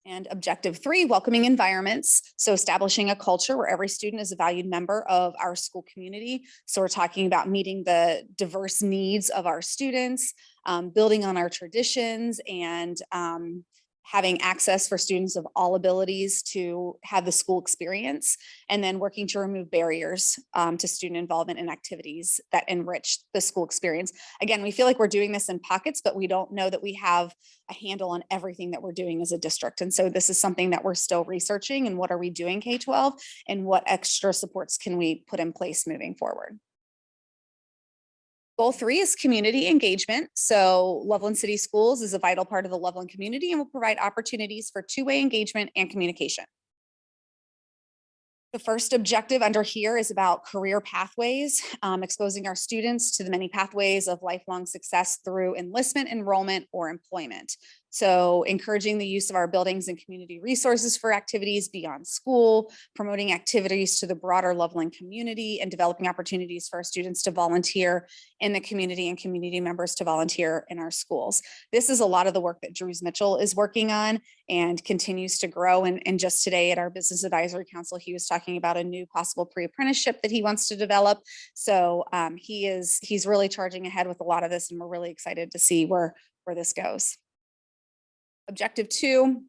And objective 3, welcoming environments. So establishing a culture where every student is a valued member of our school community. So we're talking about meeting the diverse needs of our students, building on our traditions, and having access for students of all abilities to have the school experience, and then working to remove barriers to student involvement in activities that enrich the school experience. Again, we feel like we're doing this in pockets, but we don't know that we have a handle on everything that we're doing as a district. And so this is something that we're still researching, and what are we doing K-12 and what extra supports can we put in place moving forward. Goal 3 is community engagement. So Loveland City Schools is a vital part of the Loveland community and will provide opportunities for 2-way engagement and communication. The first objective under here is about career pathways, exposing our students to the many pathways of lifelong success through enlistment, enrollment, or employment. So encouraging the use of our buildings and community resources for activities beyond school, promoting activities to the broader Loveland community, and developing opportunities for our students to volunteer in the community and community members to volunteer in our schools. This is a lot of the work that Drews Mitchell is working on and continues to grow. And just today at our Business Advisory Council, he was talking about a new possible pre-apprenticeship that he wants to develop. So he's really charging ahead with a lot of this, and we're really excited to see where this goes. Objective 2,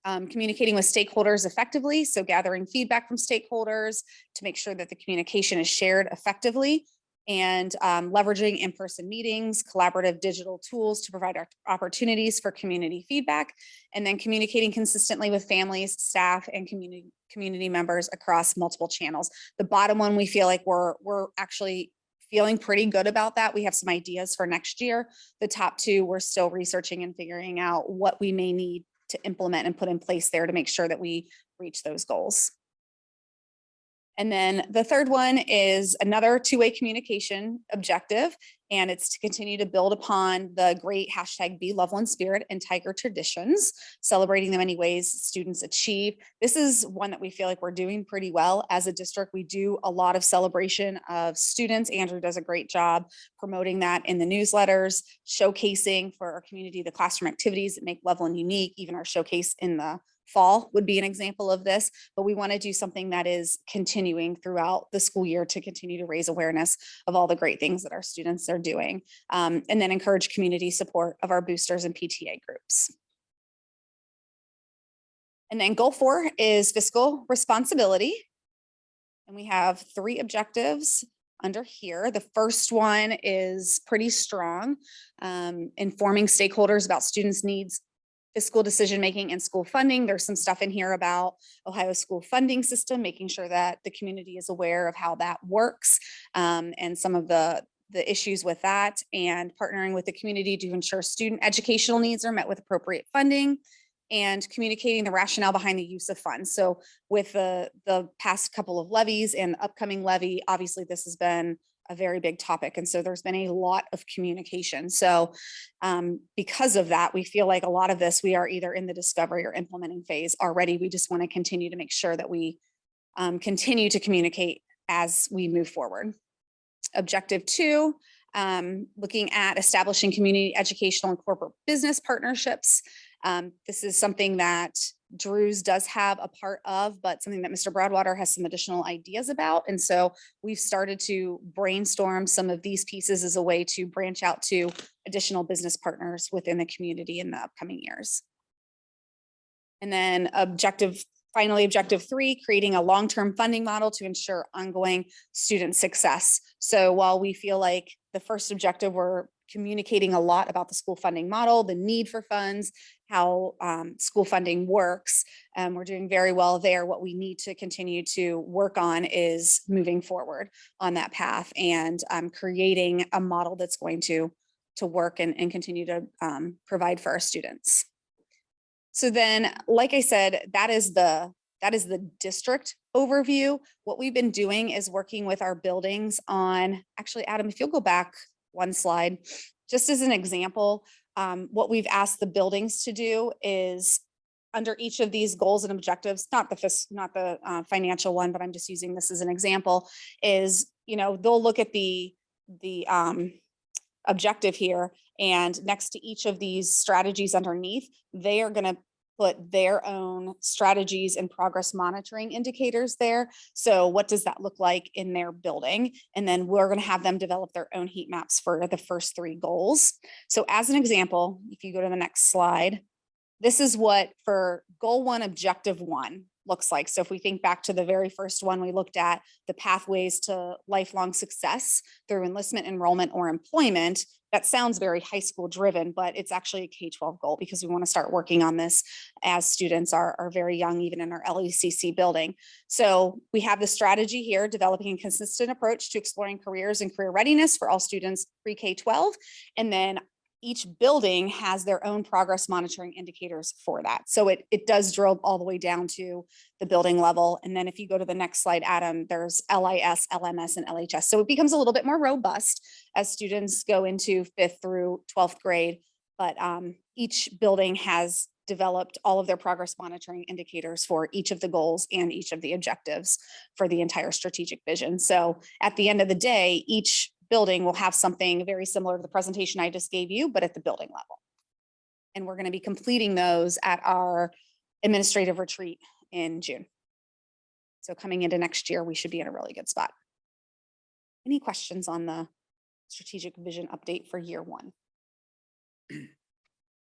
communicating with stakeholders effectively. So gathering feedback from stakeholders to make sure that the communication is shared effectively, and leveraging in-person meetings, collaborative digital tools to provide opportunities for community feedback, and then communicating consistently with families, staff, and community members across multiple channels. The bottom one, we feel like we're actually feeling pretty good about that. We have some ideas for next year. The top 2, we're still researching and figuring out what we may need to implement and put in place there to make sure that we reach those goals. And then the third one is another 2-way communication objective, and it's to continue to build upon the great #BeLoveland spirit and Tiger traditions, celebrating the many ways students achieve. This is one that we feel like we're doing pretty well as a district. We do a lot of celebration of students. Andrew does a great job promoting that in the newsletters, showcasing for our community the classroom activities that make Loveland unique, even our showcase in the fall would be an example of this, but we want to do something that is continuing throughout the school year to continue to raise awareness of all the great things that our students are doing. And then encourage community support of our boosters and PTA groups. And then goal 4 is fiscal responsibility. And we have 3 objectives under here. The first one is pretty strong, informing stakeholders about students' needs, fiscal decision-making, and school funding. There's some stuff in here about Ohio school funding system, making sure that the community is aware of how that works, and some of the issues with that, and partnering with the community to ensure student educational needs are met with appropriate funding, and communicating the rationale behind the use of funds. So with the past couple of levies and the upcoming levy, obviously this has been a very big topic. And so there's been a lot of communication. So because of that, we feel like a lot of this, we are either in the discovery or implementing phase already. We just want to continue to make sure that we continue to communicate as we move forward. Objective 2, looking at establishing community educational and corporate business partnerships. This is something that Drew's does have a part of, but something that Mr. Broadwater has some additional ideas about. And so we've started to brainstorm some of these pieces as a way to branch out to additional business partners within the community in the upcoming years. And then finally, objective 3, creating a long-term funding model to ensure ongoing student success. So while we feel like the first objective, we're communicating a lot about the school funding model, the need for funds, how school funding works. We're doing very well there. What we need to continue to work on is moving forward on that path and creating a model that's going to work and continue to provide for our students. So then, like I said, that is the district overview. What we've been doing is working with our buildings on, actually, Adam, if you'll go back one slide, just as an example, what we've asked the buildings to do is under each of these goals and objectives, not the financial one, but I'm just using this as an example, is, they'll look at the objective here, and next to each of these strategies underneath, they are going to put their own strategies and progress monitoring indicators there. So what does that look like in their building? And then we're going to have them develop their own heat maps for the first 3 goals. So as an example, if you go to the next slide, this is what for goal 1, objective 1 looks like. So if we think back to the very first one, we looked at the pathways to lifelong success through enlistment, enrollment, or employment. That sounds very high school driven, but it's actually a K-12 goal because we want to start working on this as students are very young, even in our LECC building. So we have the strategy here, developing a consistent approach to exploring careers and career readiness for all students pre-K-12. And then each building has their own progress monitoring indicators for that. So it does drill all the way down to the building level. And then if you go to the next slide, Adam, there's LIS, LMS, and LHS. So it becomes a little bit more robust as students go into 5th through 12th grade. But each building has developed all of their progress monitoring indicators for each of the goals and each of the objectives for the entire strategic vision. So at the end of the day, each building will have something very similar to the presentation I just gave you, but at the building level. And we're going to be completing those at our administrative retreat in June. So coming into next year, we should be in a really good spot. Any questions on the strategic vision update for year 1?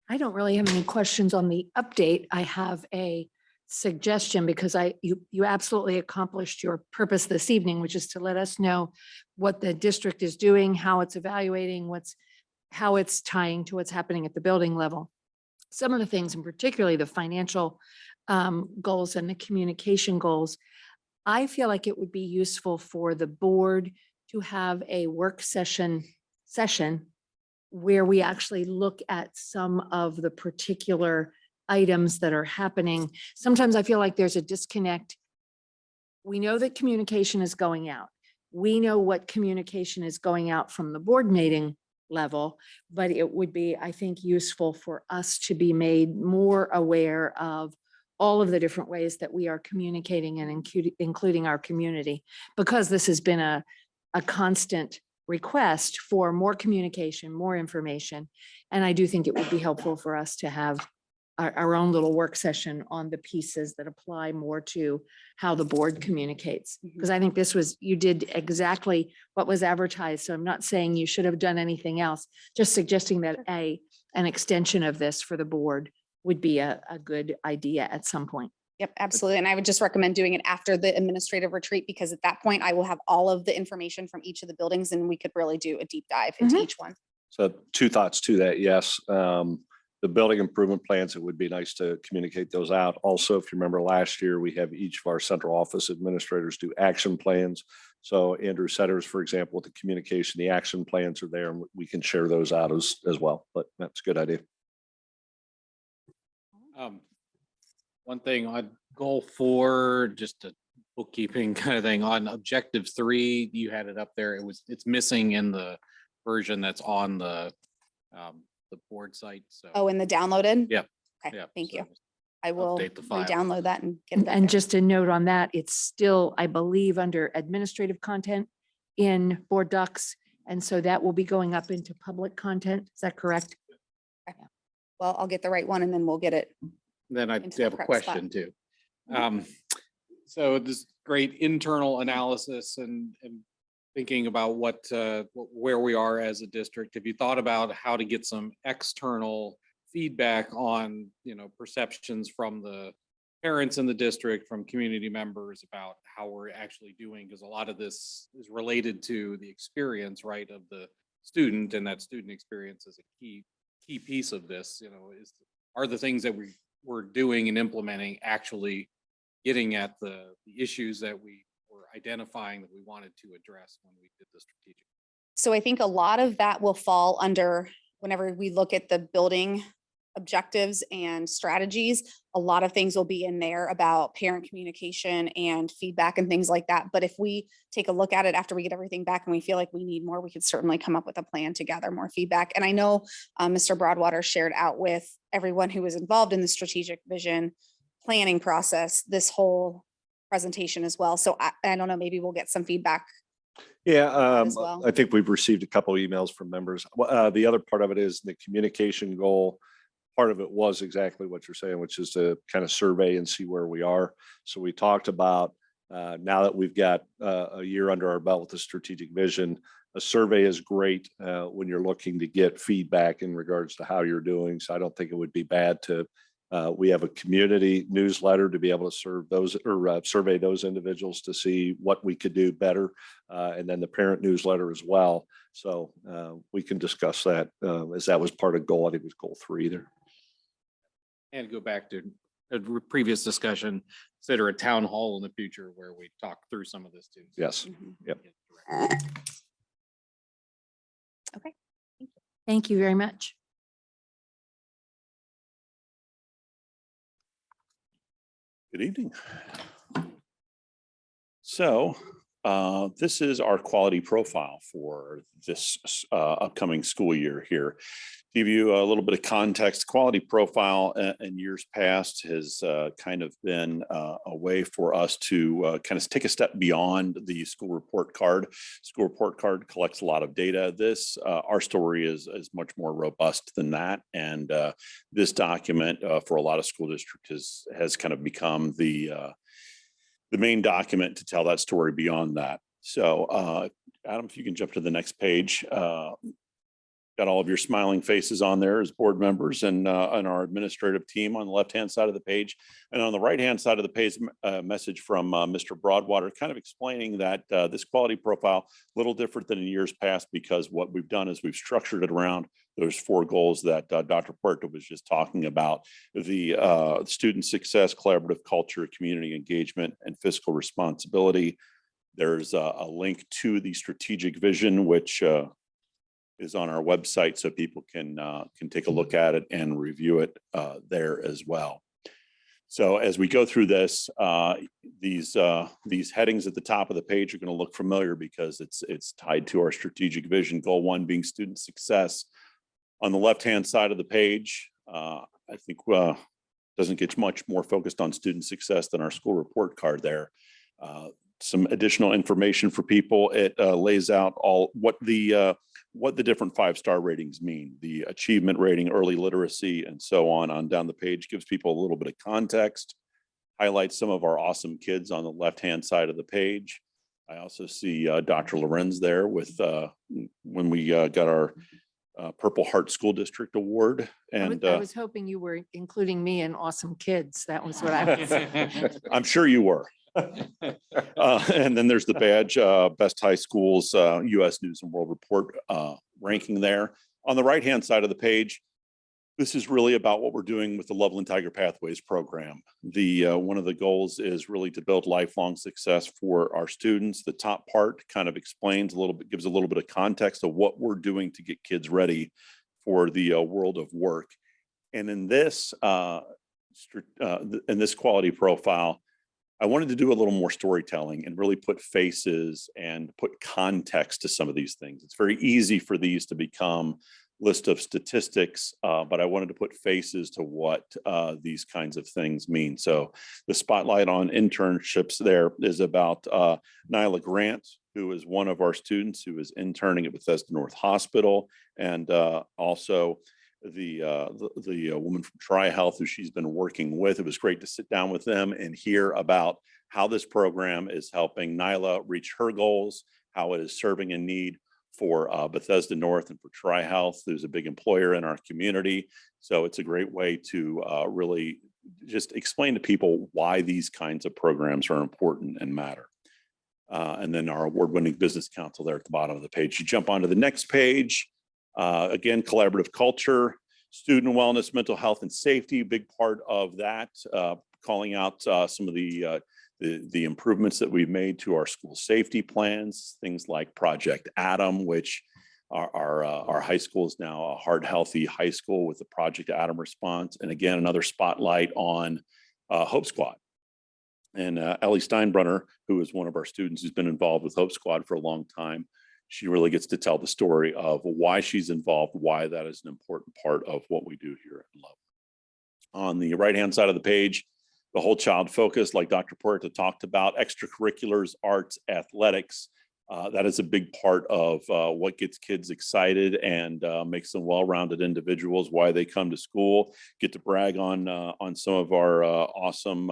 I don't really have any questions on the update. I have a suggestion because you absolutely accomplished your purpose this evening, which is to let us know what the district is doing, how it's evaluating, how it's tying to what's happening at the building level. Some of the things, and particularly the financial goals and the communication goals, I feel like it would be useful for the board to have a work session where we actually look at some of the particular items that are happening. Sometimes I feel like there's a disconnect. We know that communication is going out. We know what communication is going out from the board meeting level, but it would be, I think, useful for us to be made more aware of all of the different ways that we are communicating and including our community, because this has been a constant request for more communication, more information. And I do think it would be helpful for us to have our own little work session on the pieces that apply more to how the board communicates. Because I think this was, you did exactly what was advertised. So I'm not saying you should have done anything else, just suggesting that an extension of this for the board would be a good idea at some point. Yep, absolutely. And I would just recommend doing it after the administrative retreat, because at that point I will have all of the information from each of the buildings and we could really do a deep dive into each one. So two thoughts to that. Yes. The building improvement plans, it would be nice to communicate those out. Also, if you remember last year, we have each of our central office administrators do action plans. So Andrew Setters, for example, with the communication, the action plans are there and we can share those out as well, but that's a good idea. One thing on goal 4, just a bookkeeping kind of thing on objective 3, you had it up there. It's missing in the version that's on the board site. So. Oh, and the downloaded? Yep. Okay, Yep. thank So you. just I will update the file. re-download that and get it back And there. just a note on that, it's still, I believe, under administrative content in board docs. And so that will be going up into public content. Is that correct? Well, I'll get the right one and then we'll get it. Then I into the have a correct question too. So this great internal analysis and thinking about where we are as a district. Have you thought about how to get some external feedback on, perceptions from the parents in the district, from community members about how we're actually doing? Because a lot of this is related to the experience, right, of the student, and that student experience is a key piece of this. Are the things that we're doing and implementing actually getting at the issues that we were identifying that we wanted to address when we did the strategic? So I think a lot of that will fall under, whenever we look at the building objectives and strategies, a lot of things will be in there about parent communication and feedback and things like that. But if we take a look at it after we get everything back and we feel like we need more, we could certainly come up with a plan to gather more feedback. And I know Mr. Broadwater shared out with everyone who was involved in the strategic vision planning process, this whole presentation as well. So I don't know, maybe we'll get some feedback. Yeah, as well. I think we've received a couple of emails from members. The other part of it is the communication goal. Part of it was exactly what you're saying, which is to kind of survey and see where we are. So we talked about now that we've got a year under our belt with the strategic vision, a survey is great when you're looking to get feedback in regards to how you're doing. So I don't think it would be bad to, we have a community newsletter to be able to serve those or survey those individuals to see what we could do better. And then the parent newsletter as well. So we can discuss that as that was part of goal. I think it was goal 3 there. And go back to a previous discussion, consider a town hall in the future where we talk through some of this too. Yes. Yep. Okay. Thank you very much. Good evening. So this is our quality profile for this upcoming school year here. To give you a little bit of context, quality profile in years past has kind of been a way for us to kind of take a step beyond the school report card. School report card collects a lot of data. This, our story is much more robust than that. And this document for a lot of school districts has kind of become the main document to tell that story beyond that. So Adam, if you can jump to the next page. Got all of your smiling faces on there as board members and our administrative team on the left-hand side of the page. And on the right-hand side of the page, message from Mr. Broadwater, kind of explaining that this quality profile, a little different than in years past, because what we've done is we've structured it around those 4 goals that Dr. Puerto was just talking about: the student success, collaborative culture, community engagement, and fiscal responsibility. There's a link to the strategic vision, which is on our website, so people can take a look at it and review it there as well. So as we go through this, these headings at the top of the page are going to look familiar because it's tied to our strategic vision. Goal 1 being student success. On the left-hand side of the page, I think doesn't get much more focused on student success than our school report card there. Some additional information for people. It lays out all what the what the different 5-star ratings mean, the achievement rating, early literacy, and so on down the page, gives people a little bit of context, highlights some of our awesome kids on the left-hand side of the page. I also see Dr. Lorenz there with when we got our Purple Heart School District Award. And I was hoping you were including me in awesome kids. That was what I was. I'm sure you were. And then there's the badge, Best High Schools, US News and World Report ranking there. On the right-hand side of the page, this is really about what we're doing with the Loveland Tiger Pathways program. One of the goals is really to build lifelong success for our students. The top part kind of explains a little bit, gives a little bit of context of what we're doing to get kids ready for the world of work. And in this quality profile, I wanted to do a little more storytelling and really put faces and put context to some of these things. It's very easy for these to become list of statistics, but I wanted to put faces to what these kinds of things mean. So the spotlight on internships there is about Nyla Grant, who is one of our students who is interning at Bethesda North Hospital, and also the woman from Tri-Health who she's been working with. It was great to sit down with them and hear about how this program is helping Nyla reach her goals, how it is serving a need for Bethesda North and for Tri-Health, who's a big employer in our community. So it's a great way to really just explain to people why these kinds of programs are important and matter. And then our award-winning business council there at the bottom of the page. You jump onto the next page. Again, collaborative culture, student wellness, mental health and safety, big part of that, calling out some of the improvements that we've made to our school safety plans, things like Project Adam, which our high school is now a heart healthy high school with the Project Adam response. And again, another spotlight on Hope Squad. And Ellie Steinbrunner, who is one of our students who's been involved with Hope Squad for a long time, she really gets to tell the story of why she's involved, why that is an important part of what we do here at Loveland. On the right-hand side of the page, the whole child focus, like Dr. Puerta talked about, extracurriculars, arts, athletics. That is a big part of what gets kids excited and makes them well-rounded individuals, why they come to school, get to brag on some of our awesome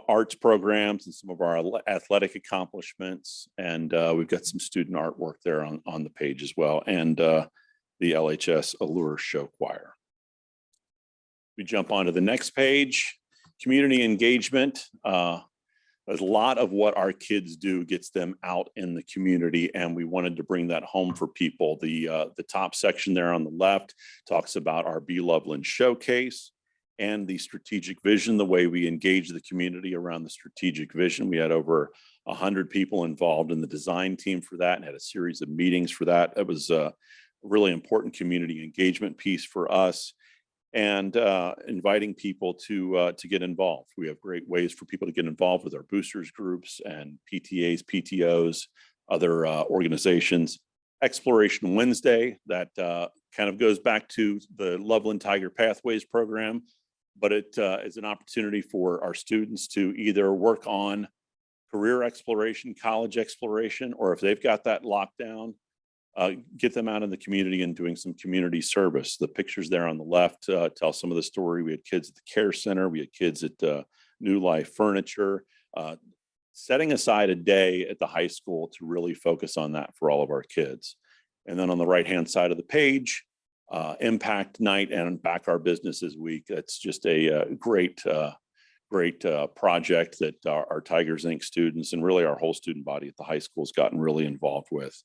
arts programs and some of our athletic accomplishments. And we've got some student artwork there on the page as well. And the LHS Allure Show Choir. We jump onto the next page, community engagement. A lot of what our kids do gets them out in the community, and we wanted to bring that home for people. The top section there on the left talks about our Be Loveland Showcase and the strategic vision, the way we engage the community around the strategic vision. We had over 100 people involved in the design team for that and had a series of meetings for that. It was a really important community engagement piece for us, and inviting people to get involved. We have great ways for people to get involved with our boosters groups and PTAs, PTOs, other organizations. Exploration Wednesday, that kind of goes back to the Loveland Tiger Pathways program, but it is an opportunity for our students to either work on career exploration, college exploration, or if they've got that locked down, get them out in the community and doing some community service. The pictures there on the left tell some of the story. We had kids at the care center. We had kids at New Life Furniture, setting aside a day at the high school to really focus on that for all of our kids. And then on the right-hand side of the page, Impact Night and Back Our Businesses Week. That's just a great project that our Tigers Inc. students and really our whole student body at the high school has gotten really involved with,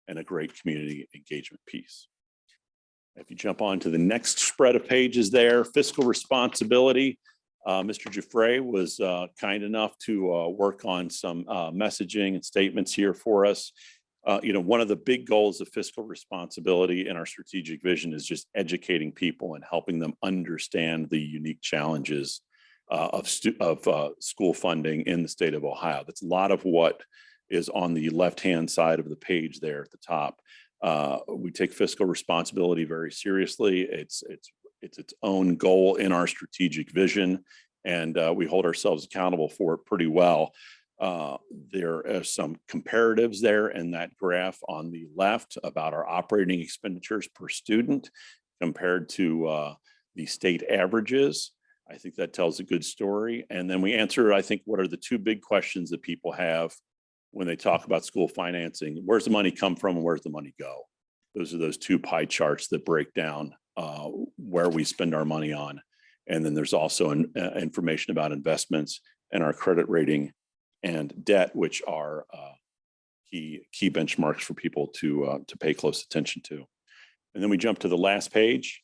and a great community engagement piece. If you jump on to the next spread of pages there, fiscal responsibility. Mr. Giuffre was kind enough to work on some messaging and statements here for us. One of the big goals of fiscal responsibility in our strategic vision is just educating people and helping them understand the unique challenges of school funding in the state of Ohio. That's a lot of what is on the left-hand side of the page there at the top. We take fiscal responsibility very seriously. It's its own goal in our strategic vision, and we hold ourselves accountable for it pretty well. There are some comparatives there in that graph on the left about our operating expenditures per student compared to the state averages. I think that tells a good story. And then we answer, I think, what are the two big questions that people have when they talk about school financing? Where's the money come from and where's the money go? Those are those two pie charts that break down where we spend our money on. And then there's also information about investments and our credit rating and debt, which are key benchmarks for people to pay close attention to. And then we jump to the last page.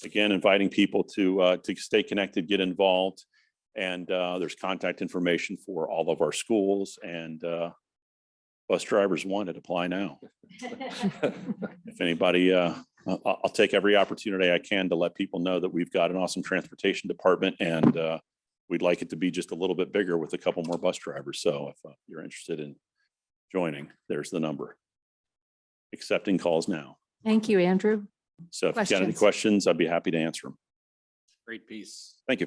Again, inviting people to stay connected, get involved, and there's contact information for all of our schools, and bus drivers wanted, apply now. If anybody, I'll take every opportunity I can to let people know that we've got an awesome transportation department, and we'd like it to be just a little bit bigger with a couple more bus drivers. So if you're interested in joining, there's the number. Accepting calls now. Thank you, Andrew. So if you've got any questions, I'd be happy to answer them. Great piece. Thank you.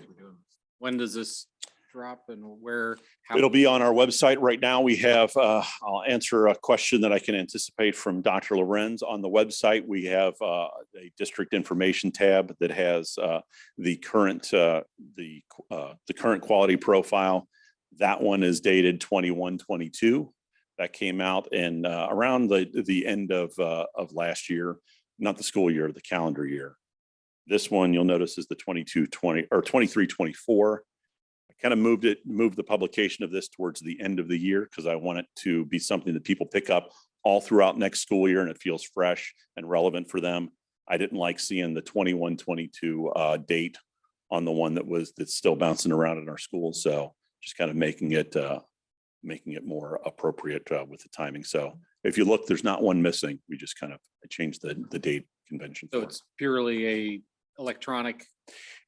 When does this drop and where? It'll be on our website right now. We have, I'll answer a question that I can anticipate from Dr. Lorenz. On the website, we have a district information tab that has the current quality profile. That one is dated 21-22. That came out in around the end of last year, not the school year, the calendar year. This one you'll notice is the 22-20 or 23-24. I kind of moved the publication of this towards the end of the year because I want it to be something that people pick up all throughout next school year and it feels fresh and relevant for them. I didn't like seeing the 21-22 date on the one that's still bouncing around in our schools. So just kind of making it more appropriate with the timing. So if you look, there's not one missing. We just kind of changed the date convention. So it's purely a electronic.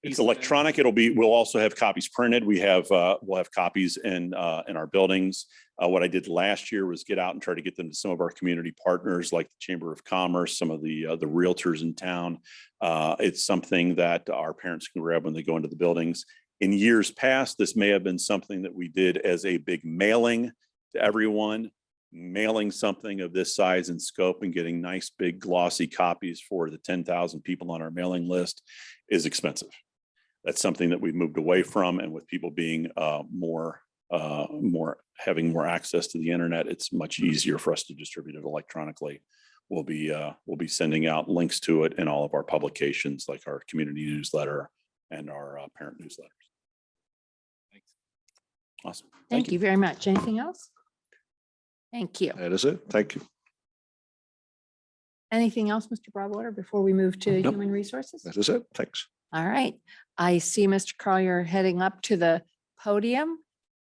It's electronic. We'll also have copies printed. We'll have copies in our buildings. What I did last year was get out and try to get them to some of our community partners like the Chamber of Commerce, some of the realtors in town. It's something that our parents can grab when they go into the buildings. In years past, this may have been something that we did as a big mailing to everyone. Mailing something of this size and scope and getting nice big glossy copies for the 10,000 people on our mailing list is expensive. That's something that we've moved away from, and with people being having more access to the internet, it's much easier for us to distribute it electronically. We'll be sending out links to it in all of our publications, like our community newsletter and our parent newsletters. Thanks. Awesome. Thank you very much. Anything else? Thank you. That is it. Thank you. Anything else, Mr. Broadwater, before we move to Nope. human resources? That is it. Thanks. All right. I see Mr. Collier heading up to the podium.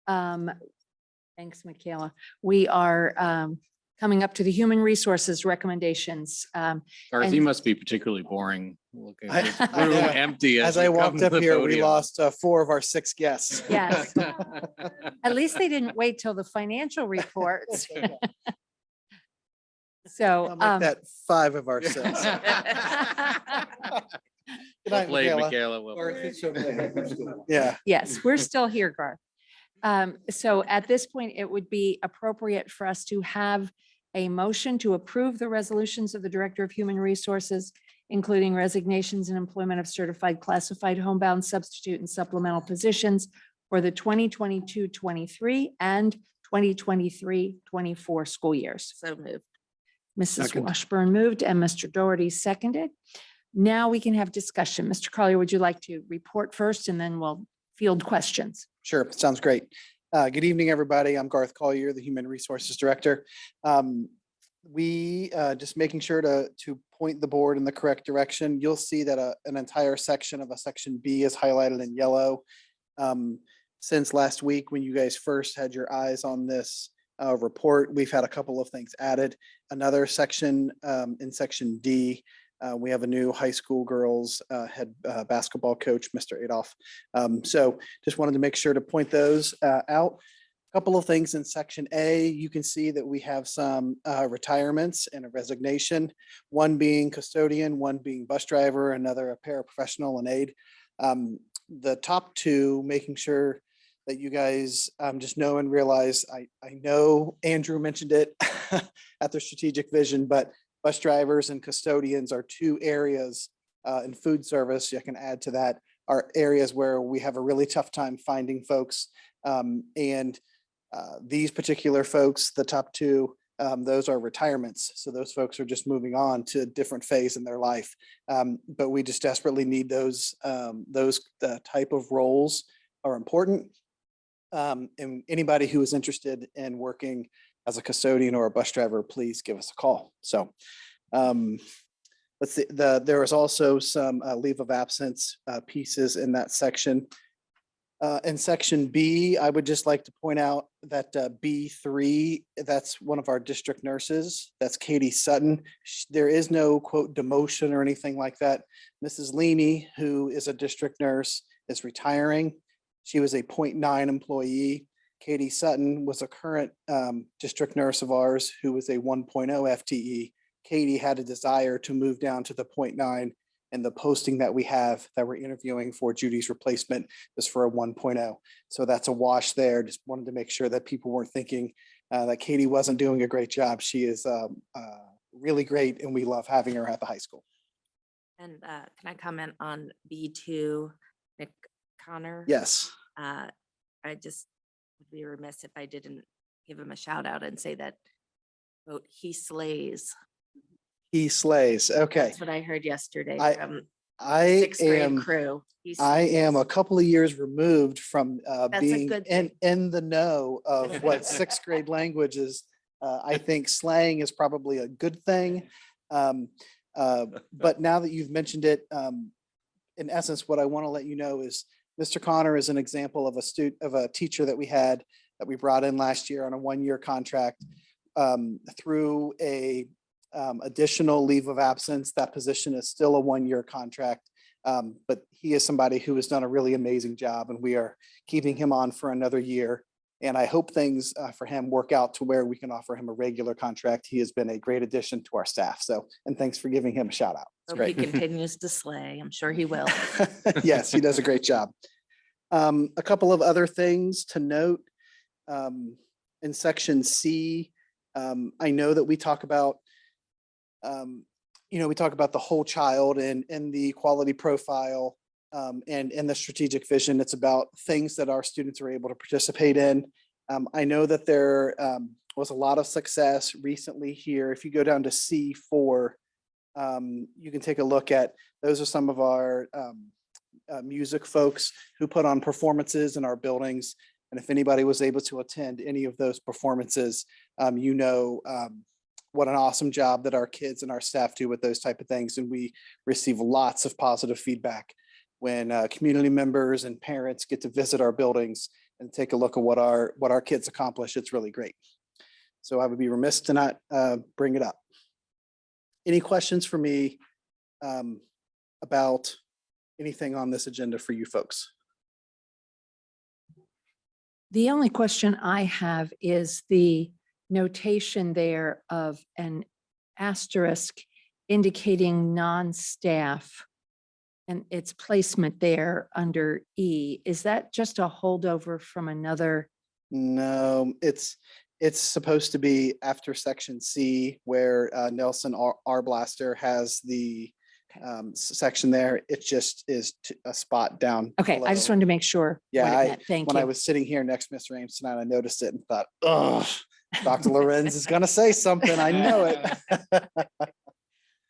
Thanks, Michaela. We are coming up to the human resources recommendations. Garth, you must be particularly boring looking. I- This I room know. empty. As you I come walked to up the here, we podium. lost 4 of our 6 guests. Yes. At least they didn't wait till the financial reports. So, I'll make that 5 of our 6. Good night, Played Michaela. Michaela. Will. Yeah. yes, we're still here, Garth. So at this point, it would be appropriate for us to have a motion to approve the resolutions of the Director of Human Resources, including resignations and employment of certified classified homebound substitute and supplemental positions for the 2022-23 and 2023-24 school years. So moved. Mrs. Second. Washburn moved and Mr. Doherty seconded. Now we can have discussion. Mr. Collier, would you like to report first and then we'll field questions? Sure, sounds great. Good evening, everybody. I'm Garth Collier, the Human Resources Director. We just making sure to point the board in the correct direction. You'll see that an entire section of a section B is highlighted in yellow. Since last week, when you guys first had your eyes on this report, we've had a couple of things added. Another section in section D, we have a new high school girls head basketball coach, Mr. Adolph. So just wanted to make sure to point those out. A couple of things in section A, you can see that we have some retirements and a resignation, one being custodian, one being bus driver, another a paraprofessional and aide. The top two, making sure that you guys just know and realize. I know Andrew mentioned it at the strategic vision, but bus drivers and custodians are two areas in food service. I can add to that, are areas where we have a really tough time finding folks. And these particular folks, the top two, those are retirements. So those folks are just moving on to a different phase in their life. But we just desperately need those type of roles are important. And anybody who is interested in working as a custodian or a bus driver, please give us a call. So let's see, there was also some leave of absence pieces in that section. In section B, I would just like to point out that B3, that's one of our district nurses. That's Katie Sutton. There is no quote demotion or anything like that. Mrs. Leamy, who is a district nurse, is retiring. She was a 0.9 employee. Katie Sutton was a current district nurse of ours who was a 1.0 FTE. Katie had a desire to move down to the 0.9, and the posting that we have that we're interviewing for Judy's replacement is for a 1.0. So that's a wash there. Just wanted to make sure that people weren't thinking that Katie wasn't doing a great job. She is really great, and we love having her at the high school. And can I comment on B2, Nick Connor? Yes. I just would be remiss if I didn't give him a shout out and say that, quote, he slays. He slays. Okay. That's what I heard yesterday from I sixth grade am crew. He I am a slays. couple of years removed from That's a being good in the know of what sixth grade language is. I think slang is probably a good thing. But now that you've mentioned it, in essence, what I want to let you know is Mr. Connor is an example of a teacher that we brought in last year on a 1-year contract through a additional leave of absence. That position is still a 1-year contract. But he is somebody who has done a really amazing job, and we are keeping him on for another year. And I hope things for him work out to where we can offer him a regular contract. He has been a great addition to our staff. So, and thanks for giving him a shout out. It's Hope he great. continues to slay. I'm sure he will. Yes, he does a great job. A couple of other things to note in section C. I know that we talk about we talk about the whole child and the quality profile and in the strategic vision. It's about things that our students are able to participate in. I know that there was a lot of success recently here. If you go down to C4, you can take a look at, those are some of our music folks who put on performances in our buildings. And if anybody was able to attend any of those performances, what an awesome job that our kids and our staff do with those type of things. And we receive lots of positive feedback when community members and parents get to visit our buildings and take a look at what our kids accomplish. It's really great. So I would be remiss to not bring it up. Any questions for me about anything on this agenda for you folks? The only question I have is the notation there of an asterisk indicating non-staff and its placement there under E. Is that just a holdover from another? No, it's supposed to be after section C where Nelson Arblaster has the section there. It just is a spot down. Okay, I just below. wanted to make sure. Yeah, what it meant. Thank when you. I was sitting here next to Mr. Ames tonight, I noticed it and thought, oh, Dr. Lorenz is gonna say something. I know it.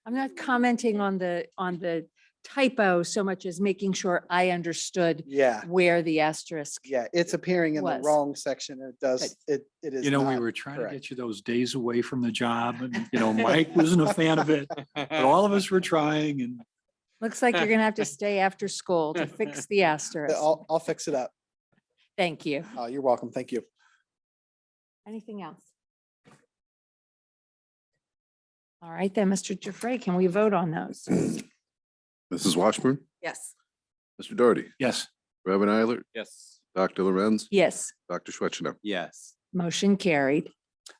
I'm not commenting on the typo so much as making sure I understood Yeah, where the asterisk. yeah, it's appearing in the Was. wrong section. And it does, it is. We not were trying correct. to get you those days away from the job and, Mike wasn't a fan of it, but all of us were trying and Looks like you're gonna have to stay after school to fix the asterisk. I'll fix it up. Thank you. Oh, you're welcome. Thank you. Anything else? All right, then, Mr. Giuffre, can we vote on those? Mrs. Washburn, Yes. Mr. Doherty, yes. Reverend Eilert, Yes. Dr. Lorenz, Yes, Dr. Schweitzer. Yes. motion carried.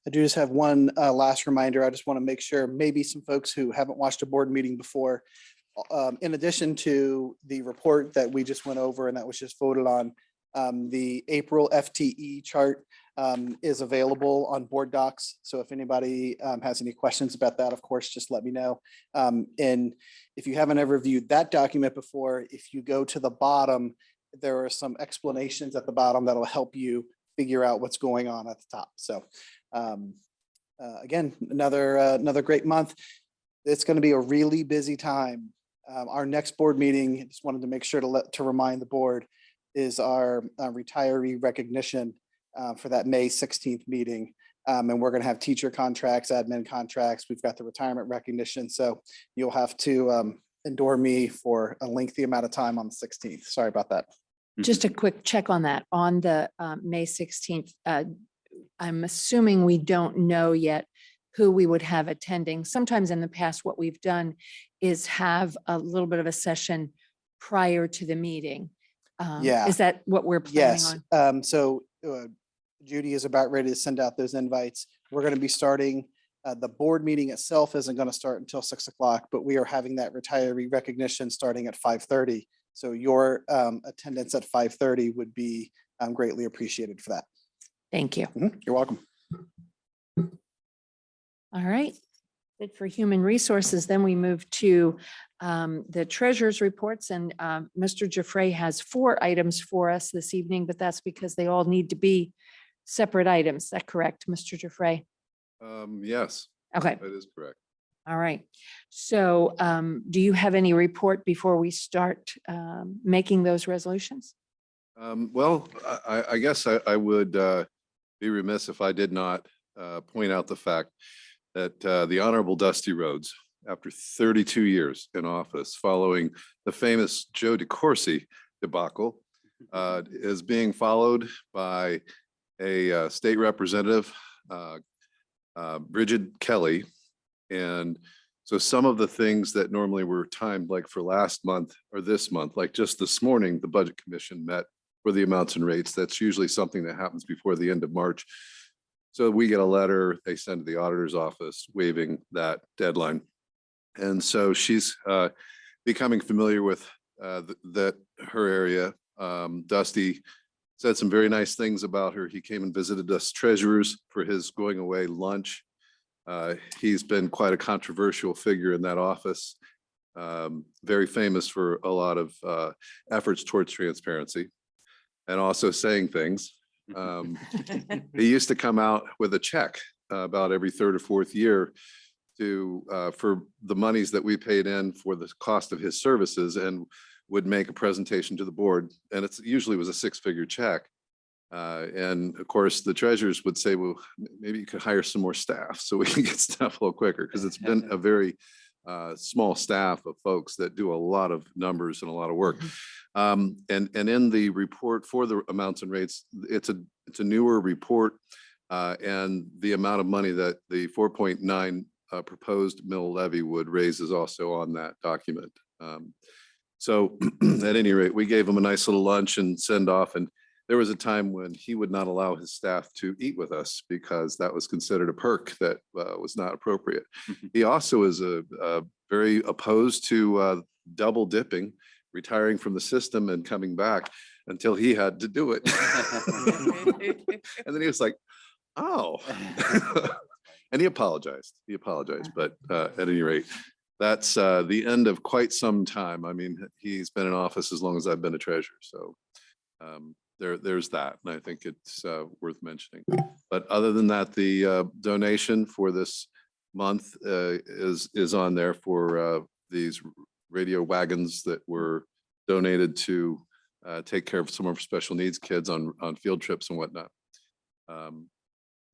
I do just have one last reminder. I just want to make sure maybe some folks who haven't watched a board meeting before, in addition to the report that we just went over and that was just voted on, The April FTE chart is available on board docs. So if anybody has any questions about that, of course, just let me know. And if you haven't ever viewed that document before, if you go to the bottom, there are some explanations at the bottom that'll help you figure out what's going on at the top. So again, another great month. It's going to be a really busy time. Our next board meeting, just wanted to make sure to remind the board, is our retiree recognition for that May 16th meeting. And we're going to have teacher contracts, admin contracts. We've got the retirement recognition. So you'll have to endure me for a lengthy amount of time on the 16th. Sorry about that. Just a quick check on that. On the May 16th, I'm assuming we don't know yet who we would have attending. Sometimes in the past, what we've done is have a little bit of a session prior to the meeting. Yeah. Is that what we're planning Yes. on? So Judy is about ready to send out those invites. We're going to be starting, the board meeting itself isn't going to start until 6 o'clock, but we are having that retiree recognition starting at 5:30. So your attendance at 5:30 would be greatly appreciated for that. Thank you. You're welcome. All right. Good for human resources. Then we move to the treasurer's reports, and Mr. Giuffre has 4 items for us this evening, but that's because they all need to be separate items. Is that correct, Mr. Giuffre? Yes, Okay. that is correct. All right. So do you have any report before we start making those resolutions? Well, I guess I would be remiss if I did not point out the fact that the Honorable Dusty Rhodes, after 32 years in office, following the famous Joe DeCourcy debacle, is being followed by a state representative, Bridget Kelly. And so some of the things that normally were timed like for last month or this month, like just this morning, the Budget Commission met for the amounts and rates. That's usually something that happens before the end of March. So we get a letter, they send to the auditor's office waiving that deadline. And so she's becoming familiar with her area. Dusty said some very nice things about her. He came and visited us treasurers for his going away lunch. He's been quite a controversial figure in that office, very famous for a lot of efforts towards transparency and also saying things. He used to come out with a check about every 3rd or 4th year for the monies that we paid in for the cost of his services, and would make a presentation to the board. And it's usually was a 6-figure check. And of course, the treasurers would say, well, maybe you could hire some more staff so we can get stuff a little quicker, because it's been a very small staff of folks that do a lot of numbers and a lot of work. And in the report for the amounts and rates, it's a newer report, and the amount of money that the 4.9 proposed mill levy would raise is also on that document. So at any rate, we gave him a nice little lunch and send off, and there was a time when he would not allow his staff to eat with us because that was considered a perk that was not appropriate. He also is very opposed to double dipping, retiring from the system and coming back until he had to do it. And then he was like, oh, and he apologized. But at any rate, that's the end of quite some time. I mean, he's been in office as long as I've been a treasurer. So there's that. And I think it's worth mentioning. But other than that, the donation for this month is on there for these radio wagons that were donated to take care of some of our special needs kids on field trips and whatnot.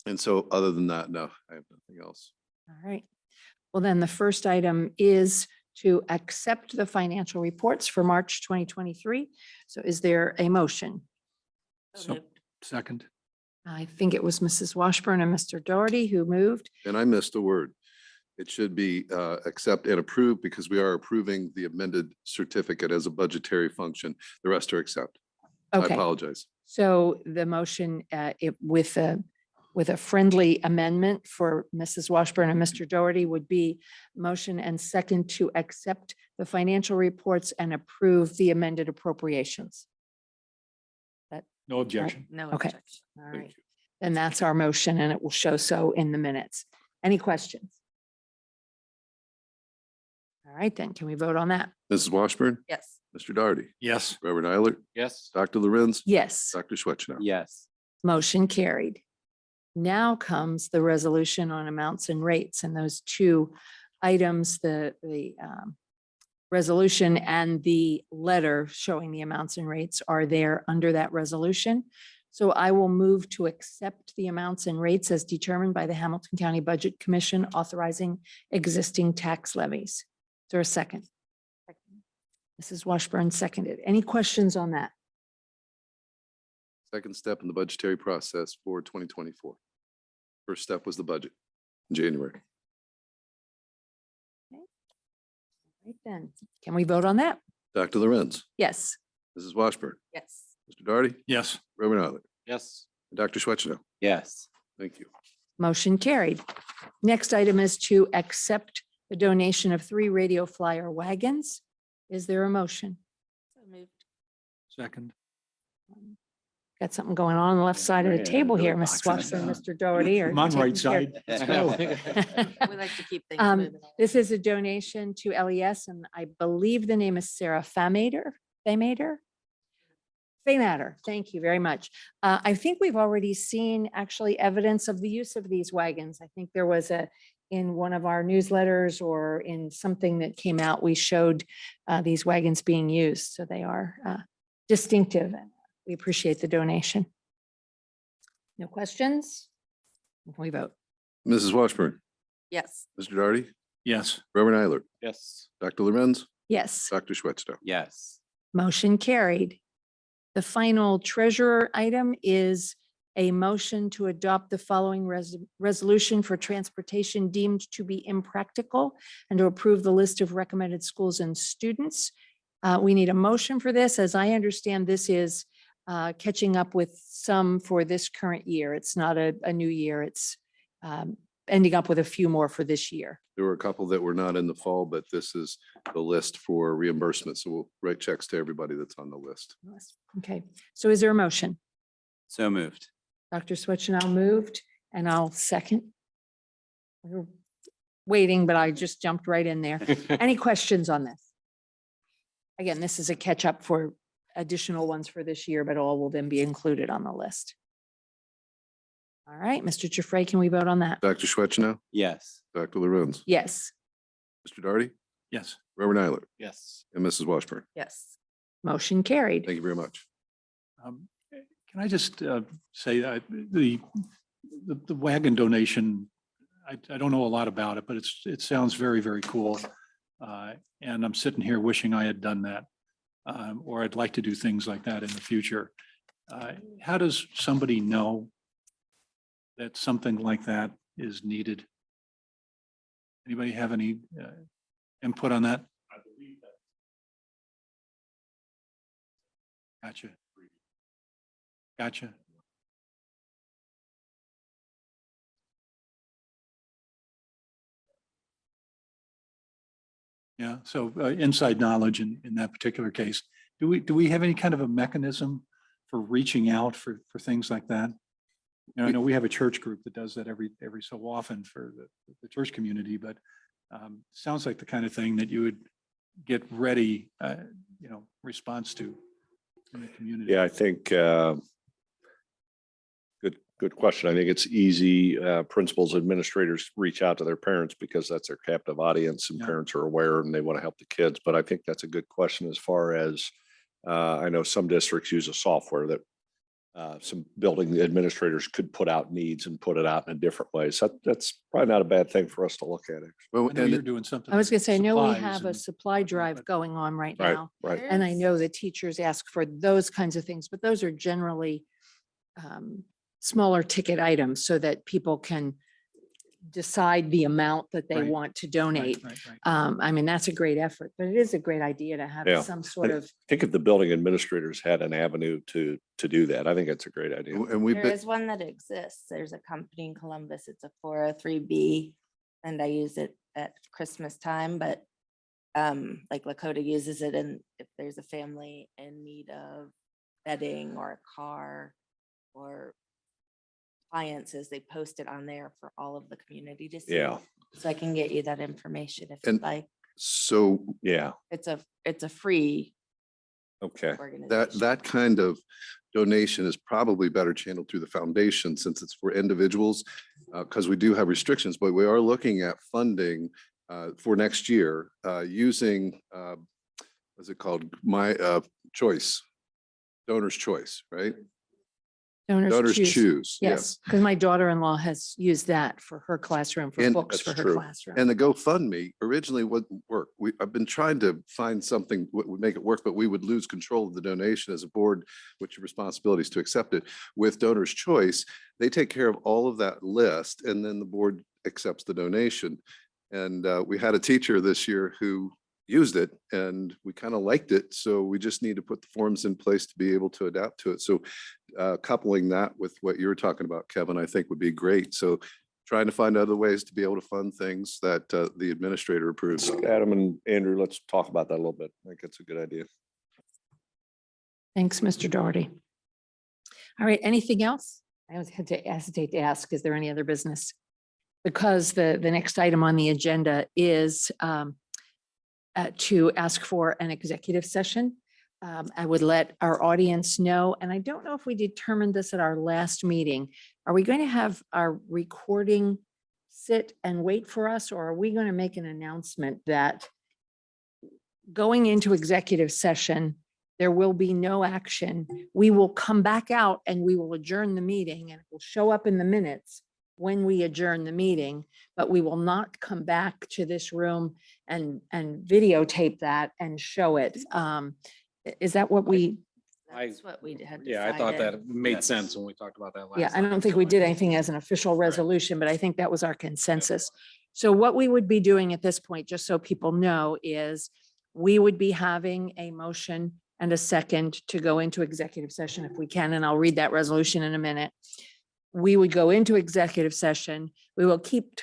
And so other than that, no, I have nothing else. All right. Well, then the first item is to accept the financial reports for March 2023. So is there a motion? So, second. I think it was Mrs. Washburn and Mr. Doherty who moved. And I missed a word. It should be accept and approve, because we are approving the amended certificate as a budgetary function. The rest are accept. I Okay. apologize. So the motion with a friendly amendment for Mrs. Washburn and Mr. Doherty would be motion and second to accept the financial reports and approve the amended appropriations. That No objection. No Okay. objection. All Thank right. you. And that's our motion and it will show so in the minutes. Any questions? All right, then can we vote on that? Mrs. Washburn, Yes. Mr. Darty, Yes. Reverend Eilert, Yes. Dr. Lorenz, Yes. Dr. Schweitzer. Yes. Motion carried. Now comes the resolution on amounts and rates, and those two items, the resolution and the letter showing the amounts and rates are there under that resolution. So I will move to accept the amounts and rates as determined by the Hamilton County Budget Commission authorizing existing tax levies. Is there a second? Mrs. Washburn seconded. Any questions on that? Second step in the budgetary process for 2024. First step was the budget in January. Right then, can we vote on that? Dr. Lorenz, Yes. Mrs. Washburn, Yes. Mr. Darty, Yes. Reverend Eilert, Yes. and Dr. Schweitzer. Yes. Thank you. Motion carried. Next item is to accept the donation of 3 radio flyer wagons. Is there a motion? So moved. Second. Got something going on the left side of the Yeah, table really here, Mrs. boxing it Washburn, down. Mr. Doherty. are I'm on taking right care- side. Let's go. We like to keep things Um, moving. This is a donation to LES, and I believe the name is Sarah Famater. Famater, thank you very much. I think we've already seen actually evidence of the use of these wagons. I think there was in one of our newsletters or in something that came out, we showed these wagons being used. So they are distinctive and we appreciate the donation. No questions? Can we vote? Mrs. Washburn, Yes. Mr. Darty, Yes. Reverend Eilert, Yes. Dr. Lorenz, Yes. Dr. Schweitzer. Yes. Motion carried. The final treasurer item is a motion to adopt the following resolution for transportation deemed to be impractical and to approve the list of recommended schools and students. We need a motion for this. As I understand, this is catching up with some for this current year. It's not a new year. It's ending up with a few more for this year. There were a couple that were not in the fall, but this is the list for reimbursement. So we'll write checks to everybody that's on the list. Okay, so is there a motion? So moved. Dr. Switchenow moved and I'll second. We're waiting, but I just jumped right in there. Any questions on this? Again, this is a catch up for additional ones for this year, but all will then be included on the list. All right, Mr. Giuffre, can we vote on that? Dr. Schweitzer, Yes. Dr. Lorenz, Yes. Mr. Darty, Yes. Reverend Eilert, Yes. and Mrs. Washburn. Yes. Motion carried. Thank you very much. Can I just say the wagon donation, I don't know a lot about it, but it sounds very, very cool. And I'm sitting here wishing I had done that. Or I'd like to do things like that in the future. How does somebody know that something like that is needed? Anybody have any input on that? Gotcha. Gotcha. Yeah, so inside knowledge in that particular case. Do we have any kind of a mechanism for reaching out for things like that? You know, I know we have a church group that does that every so often for the church community, but sounds like the kind of thing that you would get ready, response to in the community. Yeah, I think good question. I think it's easy. Principals, administrators reach out to their parents because that's their captive audience and Yeah. parents are aware and they want to help the kids. But I think that's a good question as far as I know some districts use a software that some building administrators could put out needs and put it out in a different way. So that's probably not a bad thing for us to look at. Well, I know you're doing something. I was gonna say, I know we supplies have a and- supply drive going on right Right, now. right. And I know that teachers ask for those kinds of things, but those are generally smaller ticket items so that people can decide the amount that they Right. want to Right, donate. right, right. I mean, that's a great effort, but it is a great idea to have Yeah. some sort of, I think if the building administrators had an avenue to do that, I think it's a great idea. And we've There been, is one that exists. There's a company in Columbus. It's a 403B. And I use it at Christmas time, but like Lakota uses it and if there's a family in need of bedding or a car or appliances, they post it on there for all of the community to see. Yeah. So I can get you that information if And you'd like. So Yeah. It's a free Okay. organization. that kind of donation is probably better channeled through the foundation since it's for individuals. Because we do have restrictions, but we are looking at funding for next year using, what's it called? My choice, donor's choice, right? Donors choose. Yes, because my daughter-in-law has used that for her classroom, for And books for that's her true. classroom. And the GoFundMe originally wouldn't work. I've been trying to find something what would make it work, but we would lose control of the donation as a board, which your responsibility is to accept it. With Donor's Choice, they take care of all of that list and then the board accepts the donation. And we had a teacher this year who used it and we kind of liked it. So we just need to put the forms in place to be able to adapt to it. So coupling that with what you were talking about, Kevin, I think would be great. So trying to find other ways to be able to fund things that the administrator approves. Adam and Andrew, let's talk about that a little bit. I think it's a good idea. Thanks, Mr. Doherty. All right, anything else? I always had to hesitate to ask, is there any other business? Because the next item on the agenda is to ask for an executive session. I would let our audience know, and I don't know if we determined this at our last meeting. Are we going to have our recording sit and wait for us, or are we going to make an announcement that going into executive session, there will be no action? We will come back out and we will adjourn the meeting, and it will show up in the minutes when we adjourn the meeting, but we will not come back to this room and videotape that and show it. Is that what we? That's what we had Yeah, I thought decided. that made sense when we talked about that last. Yeah, I time. don't think we did anything as an official resolution, but I think that was our consensus. So what we would be doing at this point, just so people know, is we would be having a motion and a second to go into executive session if we can, and I'll read that resolution in a minute. We would go into executive session. We will keep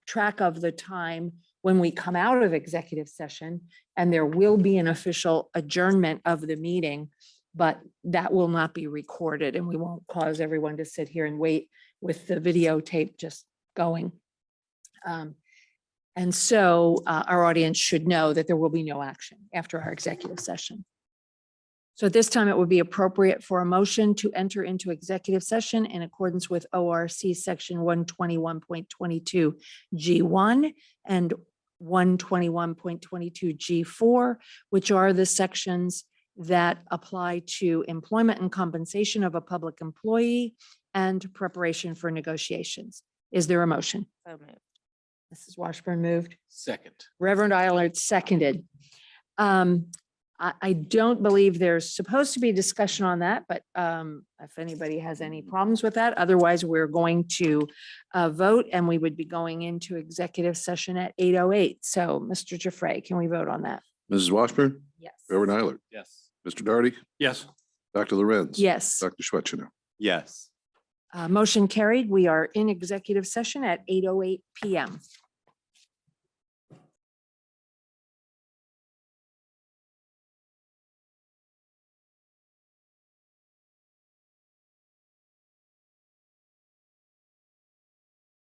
track of the time when we come out of executive session, and there will be an official adjournment of the meeting, but that will not be recorded, and we won't cause everyone to sit here and wait with the videotape just going. And so our audience should know that there will be no action after our executive session. So at this time, it would be appropriate for a motion to enter into executive session in accordance with ORC section 121.22 G1 and 121.22 G4, which are the sections that apply to employment and compensation of a public employee and preparation for negotiations. Is there a motion? So moved. Mrs. Washburn moved. Second. Reverend Eilert seconded. I don't believe there's supposed to be discussion on that, but if anybody has any problems with that, otherwise we're going to vote, and we would be going into executive session at 8:08. So Mr. Giuffre, can we vote on that? Mrs. Washburn, Yes. Reverend Eilert, Yes. Mr. Darty, Yes. Dr. Lorenz. Yes. Dr. Schwetziner. Yes. Motion carried. We are in executive session at 8:08 PM.